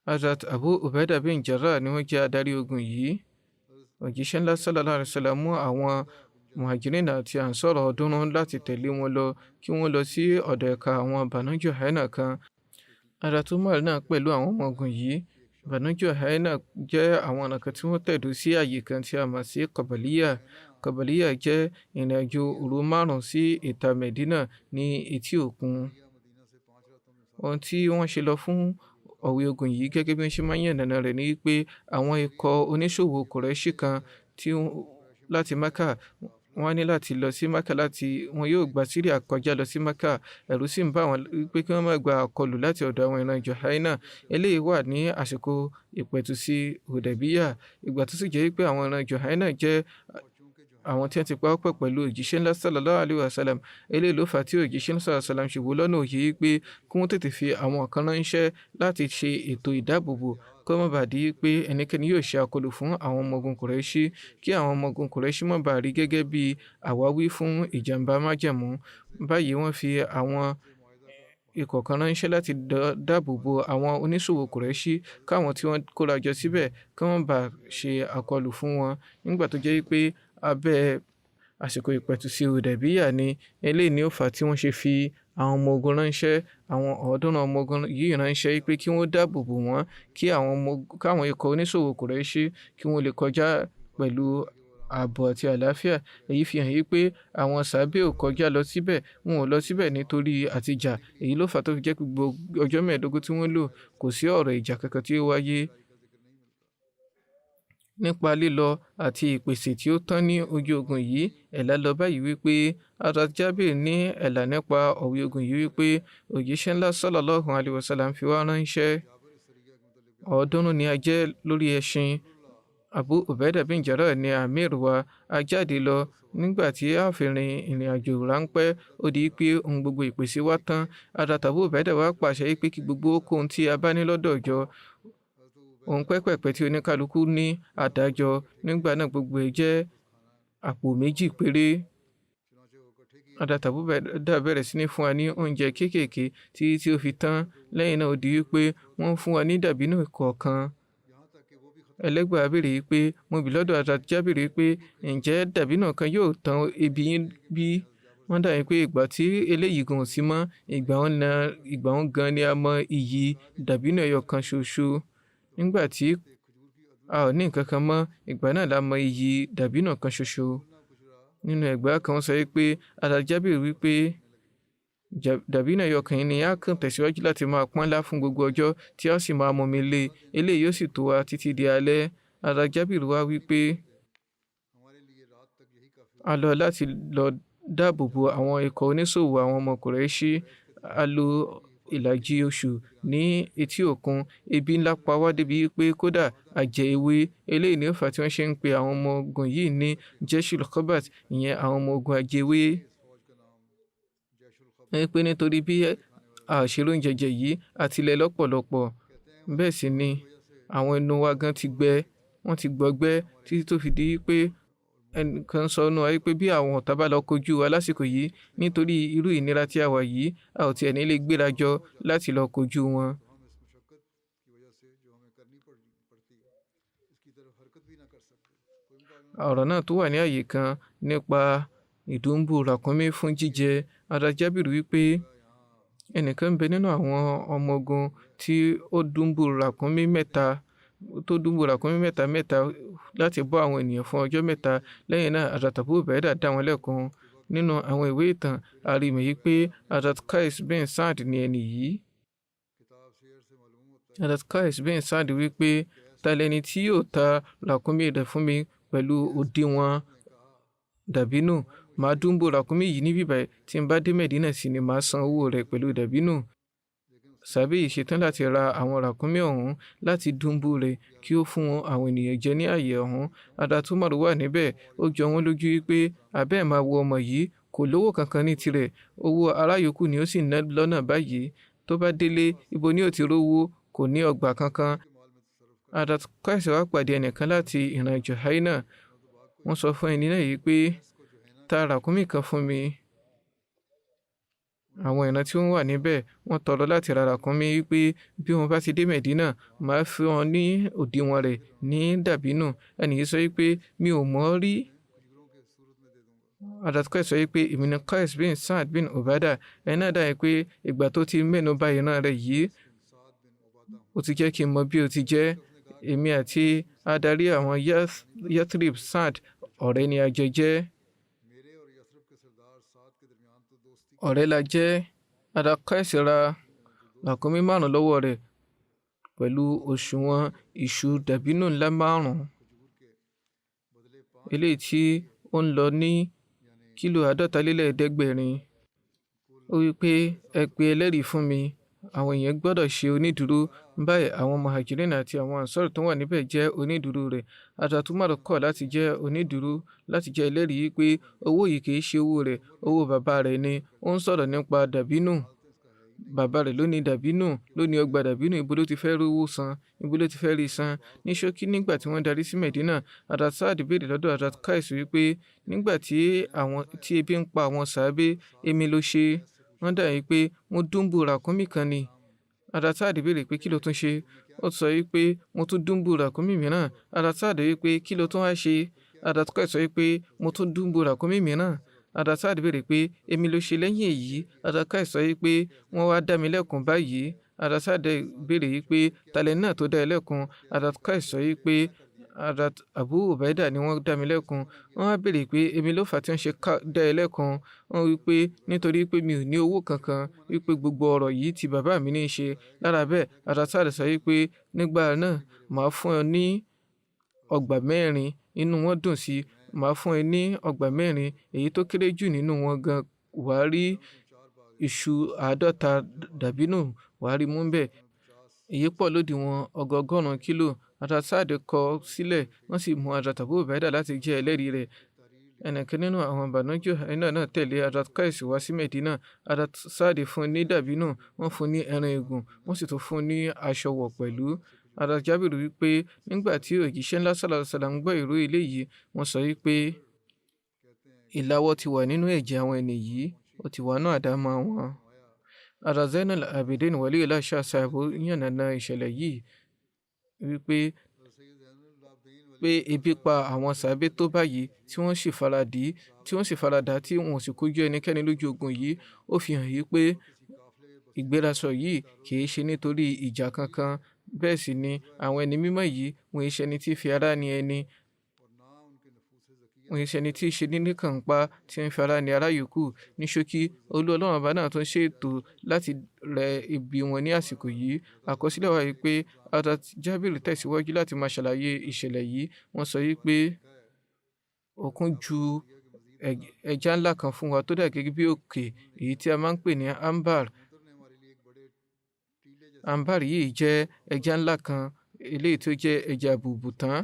Hazrat Abu Ubaidah bin Jarrah ni wọ́n jẹ́ adarí ogun yìí. Òjíṣẹ́ ńlá sallallahu alaihi wasallam mú àwọn muhajirin àti ansar ọ̀ọ́dúnrún láti tẹ̀lé wọn lọ kí wọ́n lọ sí ọ̀dọ̀ ẹ̀ka àwọn Banu Juhayna kan. Hazrat Umar náà pẹ̀lú àwọn ọmọ ogun yìí. Banu Juhayna jẹ́ àwọn ọ̀nà kan tí wọ́n tẹ̀dó sí àyè kan tí a mọ̀ sí Qabaliyya. Qabaliyya jẹ́ ìrìnàjò òru 5 sí ìta Medina ní etí òkun. Ohun tí wọ́n ṣe lọ fún ọ̀wọ́ ogun yìí gẹ́gẹ́ bí wọ́n ṣe máa ń yànnàná rẹ̀ ni wípé àwọn ikọ̀ oníṣòwò Kùrẹ́ṣì kan láti Mẹ́kà, wọ́n ní láti lọ sí Mẹ́kà, wọn yóò gba Síríà kọjá lọ sí Mẹ́kà. Ẹ̀rù sì ń bá wọn wípé kí wọ́n má gba àkọlù láti ọ̀dọ̀ àwọn ìran Juhayna. Eléyìí wà ní àsìkò ìpẹ̀tù sí Hudaybiyah. Ìgbà tó sì jẹ́ wípé àwọn ìran Juhayna jẹ́ àwọn tí wọ́n ti pawọ́pọ̀ pẹ̀lú òjíṣẹ́ ńlá sallallahu alaihi wasallam. Eléyìí ló fà tí òjíṣẹ́ ńlá sallallahu alaihi wasallam ṣe wò lọ́nà òye wípé kí wọ́n tètè fi àwọn kan ránṣẹ́ láti ṣe ètò ìdáàbòbò, kó má bàa di pé ẹnikẹ́ni yóò ṣe àkọlù fún àwọn ọmọ ogun Kùrẹ́ṣì, kí àwọn ọmọ ogun Kùrẹ́ṣì má bàa rí gẹ́gẹ́ bí àwáwí fún ìjàmbá májẹ̀mú. Báyìí wọ́n fi àwọn ikọ̀ kan ránṣẹ́ láti dáàbòbò àwọn oníṣòwò Kùrẹ́ṣì, káwọn tí wọ́n kóra jọ síbẹ̀ kí wọ́n bá ṣe àkọlù fún wọn. Nígbà tó jẹ́ wípé abẹ́ àsìkò ìpẹ̀tù sí Hudaybiyah ni, eléyìí ni ó fà tí wọ́n ṣe fi àwọn ọmọ ogun ránṣẹ́, àwọn ọ̀ọ́dúnrún ọmọ ogun yìí ránṣẹ́ pé kí wọ́n dáàbòbò wọn, kí káwọn ikọ̀ oníṣòwò Kùrẹ́ṣì kí wọ́n lè kọjá pẹ̀lú ààbò àti àlàáfíà. Èyí fi hàn yí pé àwọn sàábé ò kọjá lọ síbẹ̀, wọn ò lọ síbẹ̀ nítorí àtijà. Èyí ló fà tó fi jẹ́ pé gbogbo ọjọ́ 15 tí wọ́n lò kò sí ọ̀rọ̀ ìjà kankan tí ó wáyé. Nípa lílọ àti ìpèsè tí ó tán ní ojú ogun yìí, ẹ̀là lọ báyìí wípé Hazrat Jabir ní ẹ̀là nípa ọ̀wọ́ ogun yìí wípé òjíṣẹ́ ńlá sallallahu alaihi wasallam fi wá ránṣẹ́. 300 ni a jẹ́ lórí ẹṣin. Abu Ubaidah bin Jarrah ni amir wa. A jáde lọ. Nígbà tí a fi rin ìrìn àjò ráńpẹ́, ó di pé ohun gbogbo ìpèsè wa tán. Hazrat Abu Ubaidah wá pàṣẹ pé kí gbogbo ohun tí a bá ní lọ́dọ̀ jọ, ohun pẹ́pẹ̀pẹ́ tí oníkálukú ní àdájọ. Nígbà náà gbogbo ẹ̀ jẹ́ àpò 2 péré. Hazrat Abu Ubaidah bẹ̀rẹ̀ sí ní fún wa ní oúnjẹ kéékèèké tí ó fi tán. Lẹ́yìn náà ó di wípé wọ́n fún wa ní dàbínù kọ̀ọ̀kan. Ẹlẹ́gbàá béèrè pé mo bi lọ́dọ̀ Hazrat Jabir pé ǹjẹ́ dàbínù kan yóò tán ebi yín bí? Wọ́n dà pé ìgbà tí eléyìí gan sí mọ́, ìgbà wọn gan ni a mọ iyì dàbínù ẹyọ kan ṣoṣo. Nígbà tí a ò ní nǹkan kan mọ́, ìgbà náà la mọ iyì dàbínù kan ṣoṣo. Nínú ẹgbàá kan wọ́n sọ pé Hazrat Jabir wípé dàbínù ẹyọ kan ni a kàn tẹ̀síwájú láti máa pọ́nlá fún gbogbo ọjọ́ tí a sì máa mọmi lé. Eléyìí yóò sì tó wa títí di alẹ́. Hazrat Jabir wá wípé a lọ láti lọ dáàbòbò àwọn ikọ̀ oníṣòwò àwọn ọmọ Kùrẹ́ṣì. A lò ìlàjì oṣù ní etí òkun. Ebi ńlá pa wá débi pé kódà a jẹ ewé. Eléyìí ni ó fà tí wọ́n ṣe ń pe àwọn ọmọ ogun yìí ní Jeshul Khabat, ìyẹn àwọn ọmọ ogun ajẹwé. pé nítorí bí àṣírí oúnjẹ jẹ yìí àtilẹ̀ lọ́pọ̀lọpọ̀, bẹ́ẹ̀ sì ni àwọn ẹnu wa gan ti gbẹ, wọ́n ti gbọgbẹ́ títí tó fi di pé ẹnìkan sọ nínú wa pé bí àwọn ọ̀tá bá lọ kojú wa lásìkò yìí nítorí irú ìnira tí a wà yìí, a ò tiẹ̀ ní lè gbéra jọ láti lọ kojú wọn. ọ̀rọ̀ náà tó wà ní àyè kan nípa ìdúnbù ràkúnmí fún jíjẹ. Jábìrì wípé ẹnìkan ń bẹ nínú àwọn ọmọ ogun tí ó dúnbù ràkúnmí mẹ́ta láti bọ́ àwọn ènìyàn fún ọjọ́ mẹ́ta. Lẹ́yìn náà Abu Ubaidah dá wọn lẹ́kun. Nínú àwọn ìwé ìtàn a rí mọ̀ pé Qais bin Saad ni ẹni yìí. Qais bin Saad wípé ta lẹni tí yóò ta ràkúnmí rẹ̀ fún mi pẹ̀lú òdiwọ̀n dàbínù. Màá dúnbù ràkúnmí yìí ní bíbáyìí, tí n bá dé Mẹ̀dínà sí ni màá san owó rẹ̀ pẹ̀lú dàbínù. Sàbí yìí ṣetán láti ra àwọn ràkúnmí ọ̀hún láti dúnbù rẹ̀ kí ó fún àwọn ènìyàn jẹ ní ààyè ọ̀hún. Umar wà níbẹ̀, ó jọ wọ́n lójú wípé abẹ́ẹ̀ máa wo ọmọ yìí, kò lówó kankan ní tirẹ̀, owó ará yòókù ni ó sì ná lọ́nà báyìí. Tó bá délé, ibo ni ó ti rówó, kò ní ọgbà kankan. Qais wá pàdé ẹnìkan láti ìran Juhayna. Wọ́n sọ fún ẹni náà yìí pé ta ràkúnmí kan fún mi. Àwọn ìran tí wọ́n wà níbẹ̀ wọ́n tọrọ láti ra ràkúnmí wípé bí wọ́n bá ti dé Mẹ̀dínà, màá fún wọn ní òdiwọ̀n rẹ̀ ní dàbínù. Ẹni yìí sọ wípé mi ò mọ̀ rí. Qais sọ wípé èmi ni Qais bin Saad bin Ubadah. Ẹni náà dáhùn pé ìgbà tó ti mẹ́nu bà ìran rẹ̀ yìí, ó ti jẹ́ kí n mọ bí ó ti jẹ́. Èmi àti adarí àwọn Yathrib Saad ọ̀rẹ́ ni a jọ jẹ́. ọ̀rẹ́ la jẹ́. Qais ra ràkúnmí 5 lọ́wọ́ rẹ̀ pẹ̀lú òṣùwọ̀n ìṣù dàbínù ńlá 5, eléyìí tí ó ń lọ ní kílò 50. Ó wí pé ẹ pe ẹlẹ́rìí fún mi, àwọn èèyàn gbọ́dọ̀ ṣe onídùúró. Báyìí àwọn Muhajirin àti àwọn Ansar tó wà níbẹ̀ jẹ́ onídùúró rẹ̀. Umar kọ̀ láti jẹ́ onídùúró, láti jẹ́ ẹlẹ́rìí pé owó yìí kìí ṣe owó rẹ̀, owó bàbá rẹ̀ ni. Ó ń sọ̀rọ̀ nípa dàbínù. Bàbá rẹ̀ ló ní dàbínù, ló ní ọgbà dàbínù. Ibo ló ti fẹ́ rówó san, ibo ló ti fẹ́ rí san. Ní ṣókí, nígbà tí wọ́n darí sí Mẹ̀dínà, Saad béèrè lọ́dọ̀ Qais wípé nígbà tí ebi ń pa àwọn sàábé, èmi ló ṣe. Wọ́n dá yìí pé mo dúnbù ràkúnmí kan ni. Saad béèrè pé kí ló tún ṣe. Ó sọ wípé mo tún dúnbù ràkúnmí mìíràn. Saad wípé kí ló tún wá ṣe. Qais sọ wípé mo tún dúnbù ràkúnmí mìíràn. Saad béèrè pé èmi ló ṣe lẹ́yìn èyí. Qais sọ wípé wọ́n wá dá mi lẹ́kun báyìí. Saad béèrè wípé talẹ̀ náà tó dá ẹ lẹ́kun. Qais sọ wípé Abu Ubaidah ni wọ́n dá mi lẹ́kun. Wọ́n wá béèrè pé èmi ló fà tí wọ́n ṣe dá ẹ lẹ́kun. Wọ́n wí pé nítorí pé mi ò ní owó kankan, wípé gbogbo ọ̀rọ̀ yìí tí bàbá mi ní í ṣe. Lára bẹ́ẹ̀ Saad sọ wípé nígbà náà màá fún ẹ ní ọgbà 4. Inú wọn dùn sí i. Màá fún ẹ ní ọgbà 4, èyí tó kéré jù nínú wọn gan wàá rí ìṣù 50 dàbínù, wàá rí mú bẹ́ẹ̀. Èyí pọ̀ lódiwọ̀n ọgọgọ́rùn-ún kílò. Saad kọ sílẹ̀, wọ́n sì mú Abu Ubaidah láti jẹ́ ẹlẹ́rìí rẹ̀. Ẹnìkan nínú àwọn Banu Juhayna náà tẹ̀lé Qais wá sí Mẹ̀dínà. Saad fún ní dàbínù, wọ́n fún ní ẹran egun, wọ́n sì tún fún ní aṣọ wọ̀ pẹ̀lú. Jábìrì wípé nígbà tí òjíṣẹ́ ńlá sallallahu alaihi wasallam gbọ́ ìró eléyìí, wọ́n sọ wípé ìlàwọ́ ti wà nínú ẹ̀jẹ̀ àwọn ẹni yìí, ó ti wà náà àdámọ́ wọn. Zainul Abidin Waliyullah Shah Sahib yànnàná ìṣẹ̀lẹ̀ yìí wípé ebi pa àwọn sàábé tó báyìí tí wọ́n sì faradà tí wọn ò sì kojú ẹnikẹ́ni lójú ogun yìí. Ó fi hàn yìí pé ìgbérasọ yìí kìí ṣe nítorí ìjà kankan. Bẹ́ẹ̀ sì ni àwọn ẹni mímọ́ yìí wọ́n ṣe ẹni tí fi ara ní ẹni. Wọ́n ṣe ẹni tí ṣe níní kànpá tí ń fi ara ní ará yòókù. Ní ṣókí, Ọlọ́run Ọba náà tún ṣètò láti rẹ ibi wọn ní àsìkò yìí. Àkọsílẹ̀ wà wípé Jábìrì tẹ̀síwájú láti máa ṣàlàyé ìṣẹ̀lẹ̀ yìí. Wọ́n sọ wípé òkun ju ẹja ńlá kan fún wa tó dà gẹ́gẹ́ bí òkè, èyí tí a máa ń pè ní ambar. Ambar yìí jẹ́ ẹja ńlá kan, eléyìí tó jẹ́ ẹja àbùbùtán.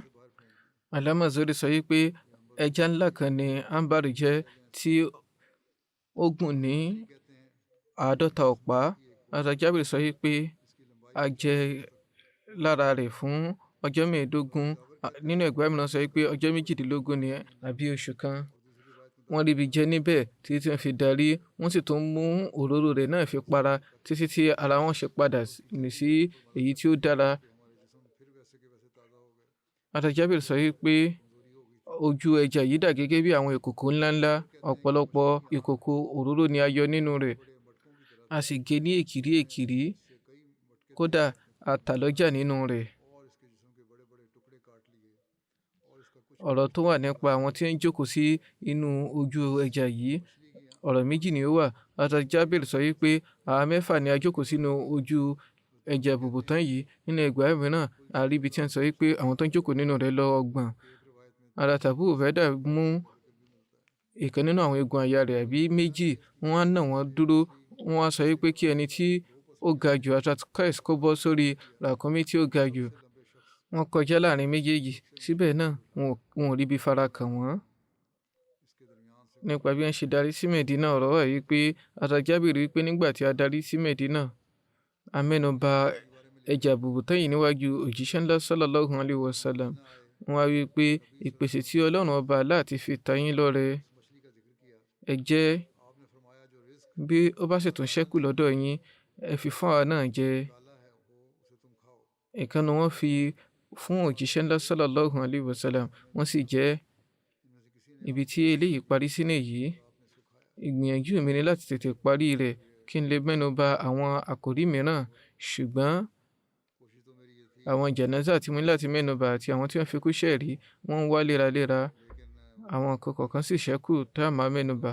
Allama Zori sọ wípé ẹja ńlá kan ni ambar jẹ́ tí ó gùn ní 50 ọ̀pá. Hazrat Jabir sọ wípé a jẹ lára rẹ̀ fún ọjọ́ 15. Nínú ẹgbàá mìíràn sọ wípé ọjọ́ 18 ni àbí oṣù kan. Wọ́n ríbi jẹ níbẹ̀ títí tí wọ́n fi darí. Wọ́n sì tún mú òróró rẹ̀ náà fi para títí tí ara wọn ṣe padà sí èyí tí ó dára. Hazrat Jabir sọ wípé ojú ẹja yìí dà gẹ́gẹ́ bí àwọn ìkòkò ńláńlá. Ọ̀pọ̀lọpọ̀ ìkòkò òróró ni a yọ nínú rẹ̀. A sì gé ní èkìrí. Kódà a tà lọ́jà nínú rẹ̀. Ọ̀rọ̀ tó wà nípa àwọn tí ń jókòó sí inú ojú ẹja yìí, ọ̀rọ̀ méjì ni ó wà. Hazrat Jabir sọ wípé àwa 4 ni a jókòó sínú ojú ẹja bùbùtán yìí. Nínú ẹgbàá mìíràn a rí ibi tí wọ́n sọ wípé àwọn tó ń jókòó nínú rẹ̀ lọ 30. Hazrat Abu Ubaida mú ìkan nínú àwọn eegun àyà rẹ̀ àbí méjì, wọ́n á nà wọ́n dúró. Wọ́n á sọ wípé kí ẹni tí ó ga jù, Hazrat Qais, kó bọ́ sórí ràkúnmí tí ó ga jù. Wọ́n kọjá láàrin méjèèjì, síbẹ̀ náà wọn ò ríbi fara kàn wọ́n. Nípa bí wọ́n ṣe darí sí Medina, ọ̀rọ̀ wà wípé Hazrat Jabir wípé nígbà tí a darí sí Medina, a mẹ́nu bà ẹja bùbùtán yìí níwájú òjíṣẹ́ ńlá sallallahu alaihi wasallam. Wọ́n á wípé ìpèsè tí Ọlọ́run ọba Allah ti fi ta yín lọ́rẹ, ẹ jẹ́, bí ó bá sì tún ṣẹ́kù lọ́dọ̀ yín, ẹ fi fún àwa náà jẹ. Ìkànnì wọn fi fún òjíṣẹ́ ńlá sallallahu alaihi wasallam, wọ́n sì jẹ. Ibi tí eléyìí parí sí nìyí. Ìgbìyànjú mi ni láti tètè parí rẹ̀ kí n lè mẹ́nu bà àwọn àkòrí mìíràn, ṣùgbọ́n àwọn jànáza tí mo ní láti mẹ́nu bà àti àwọn tí wọ́n fi kú ṣẹ̀rí wọ́n ń wá léraléra. Àwọn nǹkan kọ̀ọ̀kan sì ṣẹ́kù tá a máa mẹ́nu bà.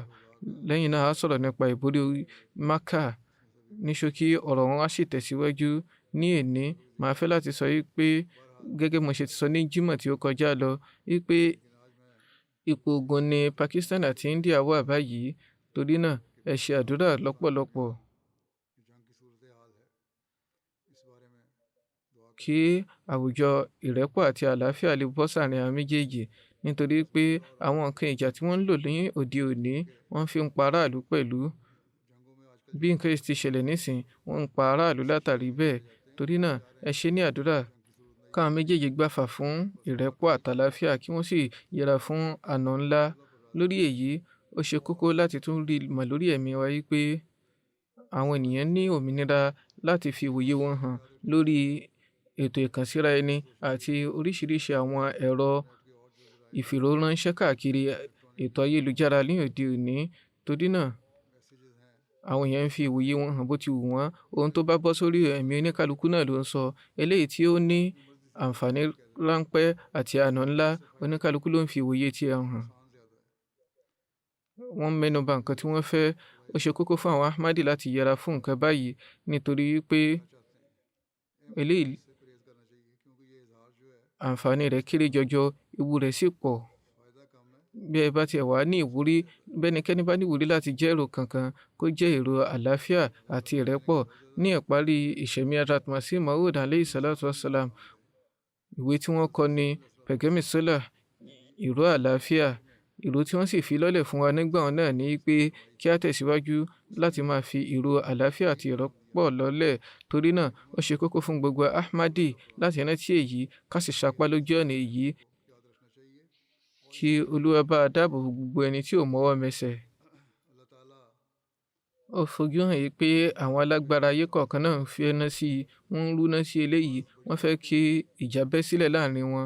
Lẹ́yìn náà a sọ̀rọ̀ nípa ìborí Mákà. Ní ṣókí ọ̀rọ̀ wọn á sì tẹ̀síwájú ní èní. Màá fẹ́ láti sọ wípé gẹ́gẹ́ mo ṣe ti sọ ní Jímọ̀ tí ó kọjá lọ wípé ipò ogun ní Pakistan àti India wà báyìí. Torí náà ẹ ṣe àdúrà lọ́pọ̀lọpọ̀ kí àwùjọ ìrẹ́pọ̀ àti àlàáfíà lè bọ́ sáàrin àwọn méjèèjì. Nítorí pé àwọn nǹkan ìjà tí wọ́n ń lò ní òde òní, wọ́n fi ń pa aráàlú pẹ̀lú. Bí nǹkan yìí ti ṣẹlẹ̀ nísìn, wọ́n ń pa aráàlú látàrí bẹ́ẹ̀. Torí náà ẹ ṣe ní àdúrà káwọn méjèèjì gbáfà fún ìrẹ́pọ̀ àtàlàáfíà kí wọ́n sì yẹra fún àna ńlá. Lórí èyí, ó ṣe kókó láti tún rí mọ̀ lórí ẹ̀mí wa wípé àwọn ènìyàn ní òmìnira láti fi ìwòye wọn hàn lórí ètò ìkànsíra ẹni àti oríṣiríṣi àwọn ẹ̀rọ ìfìròránṣẹ́ káàkiri ètò ayélujára ní òde òní. Torí náà àwọn èèyàn ń fi ìwòye wọn hàn bó ti wù wọ́n. Ohun tó bá bọ́ sórí ẹ̀mí oníkálukú náà ló ń sọ. Eléyìí tí ó ní àǹfààní ráńpẹ́ àti àna ńlá, oníkálukú ló ń fi ìwòye tí ẹ hàn. Wọ́n mẹ́nu bà nǹkan tí wọ́n fẹ́. Ó ṣe kókó fún àwọn Ahmadi láti yẹra fún nǹkan báyìí nítorí pé eléyìí àǹfààní rẹ̀ kéré jọjọ, ewu rẹ̀ sì pọ̀. Bí ẹ bá tiẹ̀ wá ní ìwúrí, bẹ́nikẹ́ni bá ní ìwúrí láti jẹ́ èrò kankan, kó jẹ́ èrò àlàáfíà àti ìrẹ́pọ̀. Ní ìparí ìṣẹ̀mí Hazrat Masih Maud alayhi salatu wassalam, ìwé tí wọ́n kọ ní Pẹ̀gẹ́mì Sọ́là, ìró àlàáfíà. Ìró tí wọ́n sì fi lọ́lẹ̀ fún wa nígbà náà ni pé kí a tẹ̀síwájú láti máa fi ìró àlàáfíà àti ìrẹ́pọ̀ lọ́lẹ̀. Torí náà ó ṣe kókó fún gbogbo Ahmadi láti rántí èyí, ká sì sapá lójú ọ̀nà èyí, kí Olúwa bá dáàbò bo gbogbo ẹni tí ò mọ́wọ́ mẹsẹ̀. Ó fojú hàn yìí pé àwọn alágbára ayé kọ̀ọ̀kan náà ń fi ẹná sí i, wọ́n ń rúná sí eléyìí. Wọ́n fẹ́ kí ìjà bẹ́ sílẹ̀ láàrin wọn,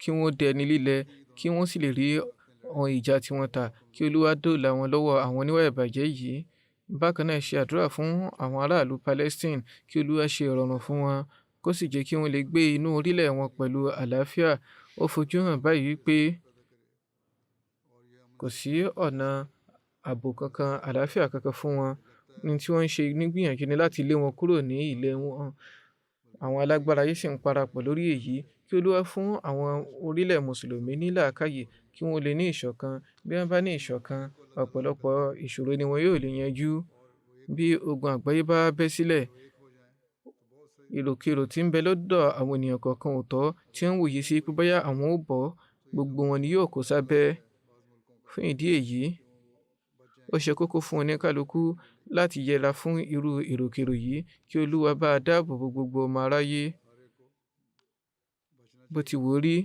kí wọ́n dẹni lílẹ̀, kí wọ́n sì lè rí ohun ìjà tí wọ́n tà, kí Olúwa dóòlà wọn lọ́wọ́ àwọn oníwà ìbàjẹ́ yìí. Bákan náà ṣe àdúrà fún àwọn aráàlú Palestine, kí Olúwa ṣe ìrọ̀rùn fún wọn, kó sì jẹ́ kí wọ́n lè gbé inú orílẹ̀ wọn pẹ̀lú àlàáfíà. Ó fojú hàn báyìí pé kò sí ọ̀nà ààbò kankan, àlàáfíà kankan fún wọn. Ní tí wọ́n ń ṣe nígbìyànjú ni láti lé wọn kúrò ní ilẹ̀ wọn. Àwọn alágbára yìí sì ń parapọ̀ lórí èyí. Kí Olúwa fún àwọn orílẹ̀ Mùsùlùmí ní làákàyè kí wọ́n lè ní ìṣọ̀kan. Bí wọ́n bá ní ìṣọ̀kan, ọ̀pọ̀lọpọ̀ ìṣòro ni wọn yóò lè yanjú. Bí ogun àgbáyé bá bẹ́ sílẹ̀, ìròkèrò tí ń bẹ lọ́dọ̀ àwọn ènìyàn kọ̀ọ̀kan ò tọ́, tí wọ́n wòye sí pé bóyá àwọn ò bọ́, gbogbo wọn ni yóò kó sábẹ́. Fún ìdí èyí, ó ṣe kókó fún oníkálukú láti yẹra fún irú èròkèrò yìí kí Olúwa bá a dáàbò bo gbogbo ọmọ aráyé. Bó ti wù ú rí,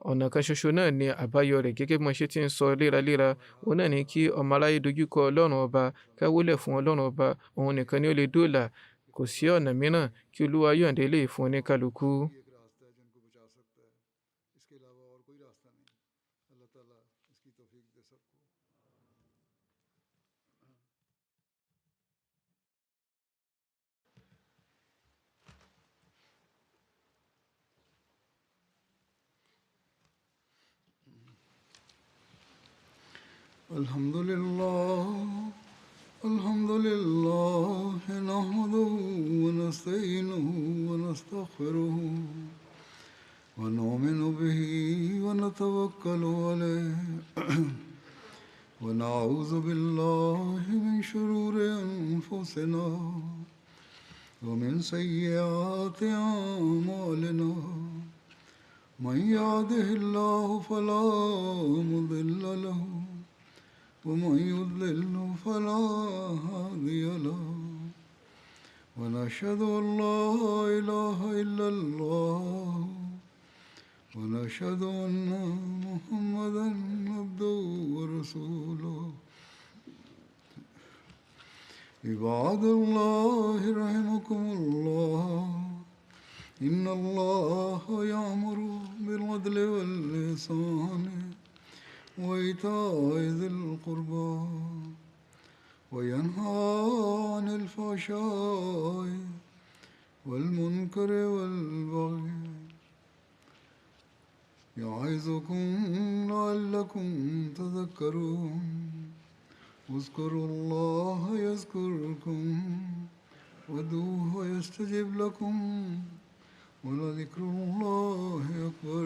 ọ̀nà kan ṣoṣo náà ni àbáyọ rẹ̀ gẹ́gẹ́ bí mo ṣe ti ń sọ léraléra, òun náà ni kí ọmọ aráyé dojúkọ Ọlọ́run Ọba, ká wólẹ̀ fún Ọlọ́run Ọba, òun nìkan ni ó lè dóòlà, kò sí ọ̀nà mìíràn, kí Olúwa yọ̀ǹda eléyìí fún oníkálukú. الحمد لله الحمد لله نحمده ونستعينه ونستغفره ونؤمن به ونتوكل عليه ونعوذ بالله من شرور أنفسنا ومن سيئات أعمالنا من يهده الله فلا مضل له ومن يضلل فلا هادي له ونشهد أن لا إله إلا الله ونشهد أن محمدا عبده ورسوله عباد الله رحمكم الله إن الله يأمر بالعدل والإحسان وإيتاء ذي القربى وينهى عن الفحشاء والمنكر والبغي يعظكم لعلكم تذكرون اذكروا الله يذكركم وادعوه يستجب لكم ولذكر الله أكبر.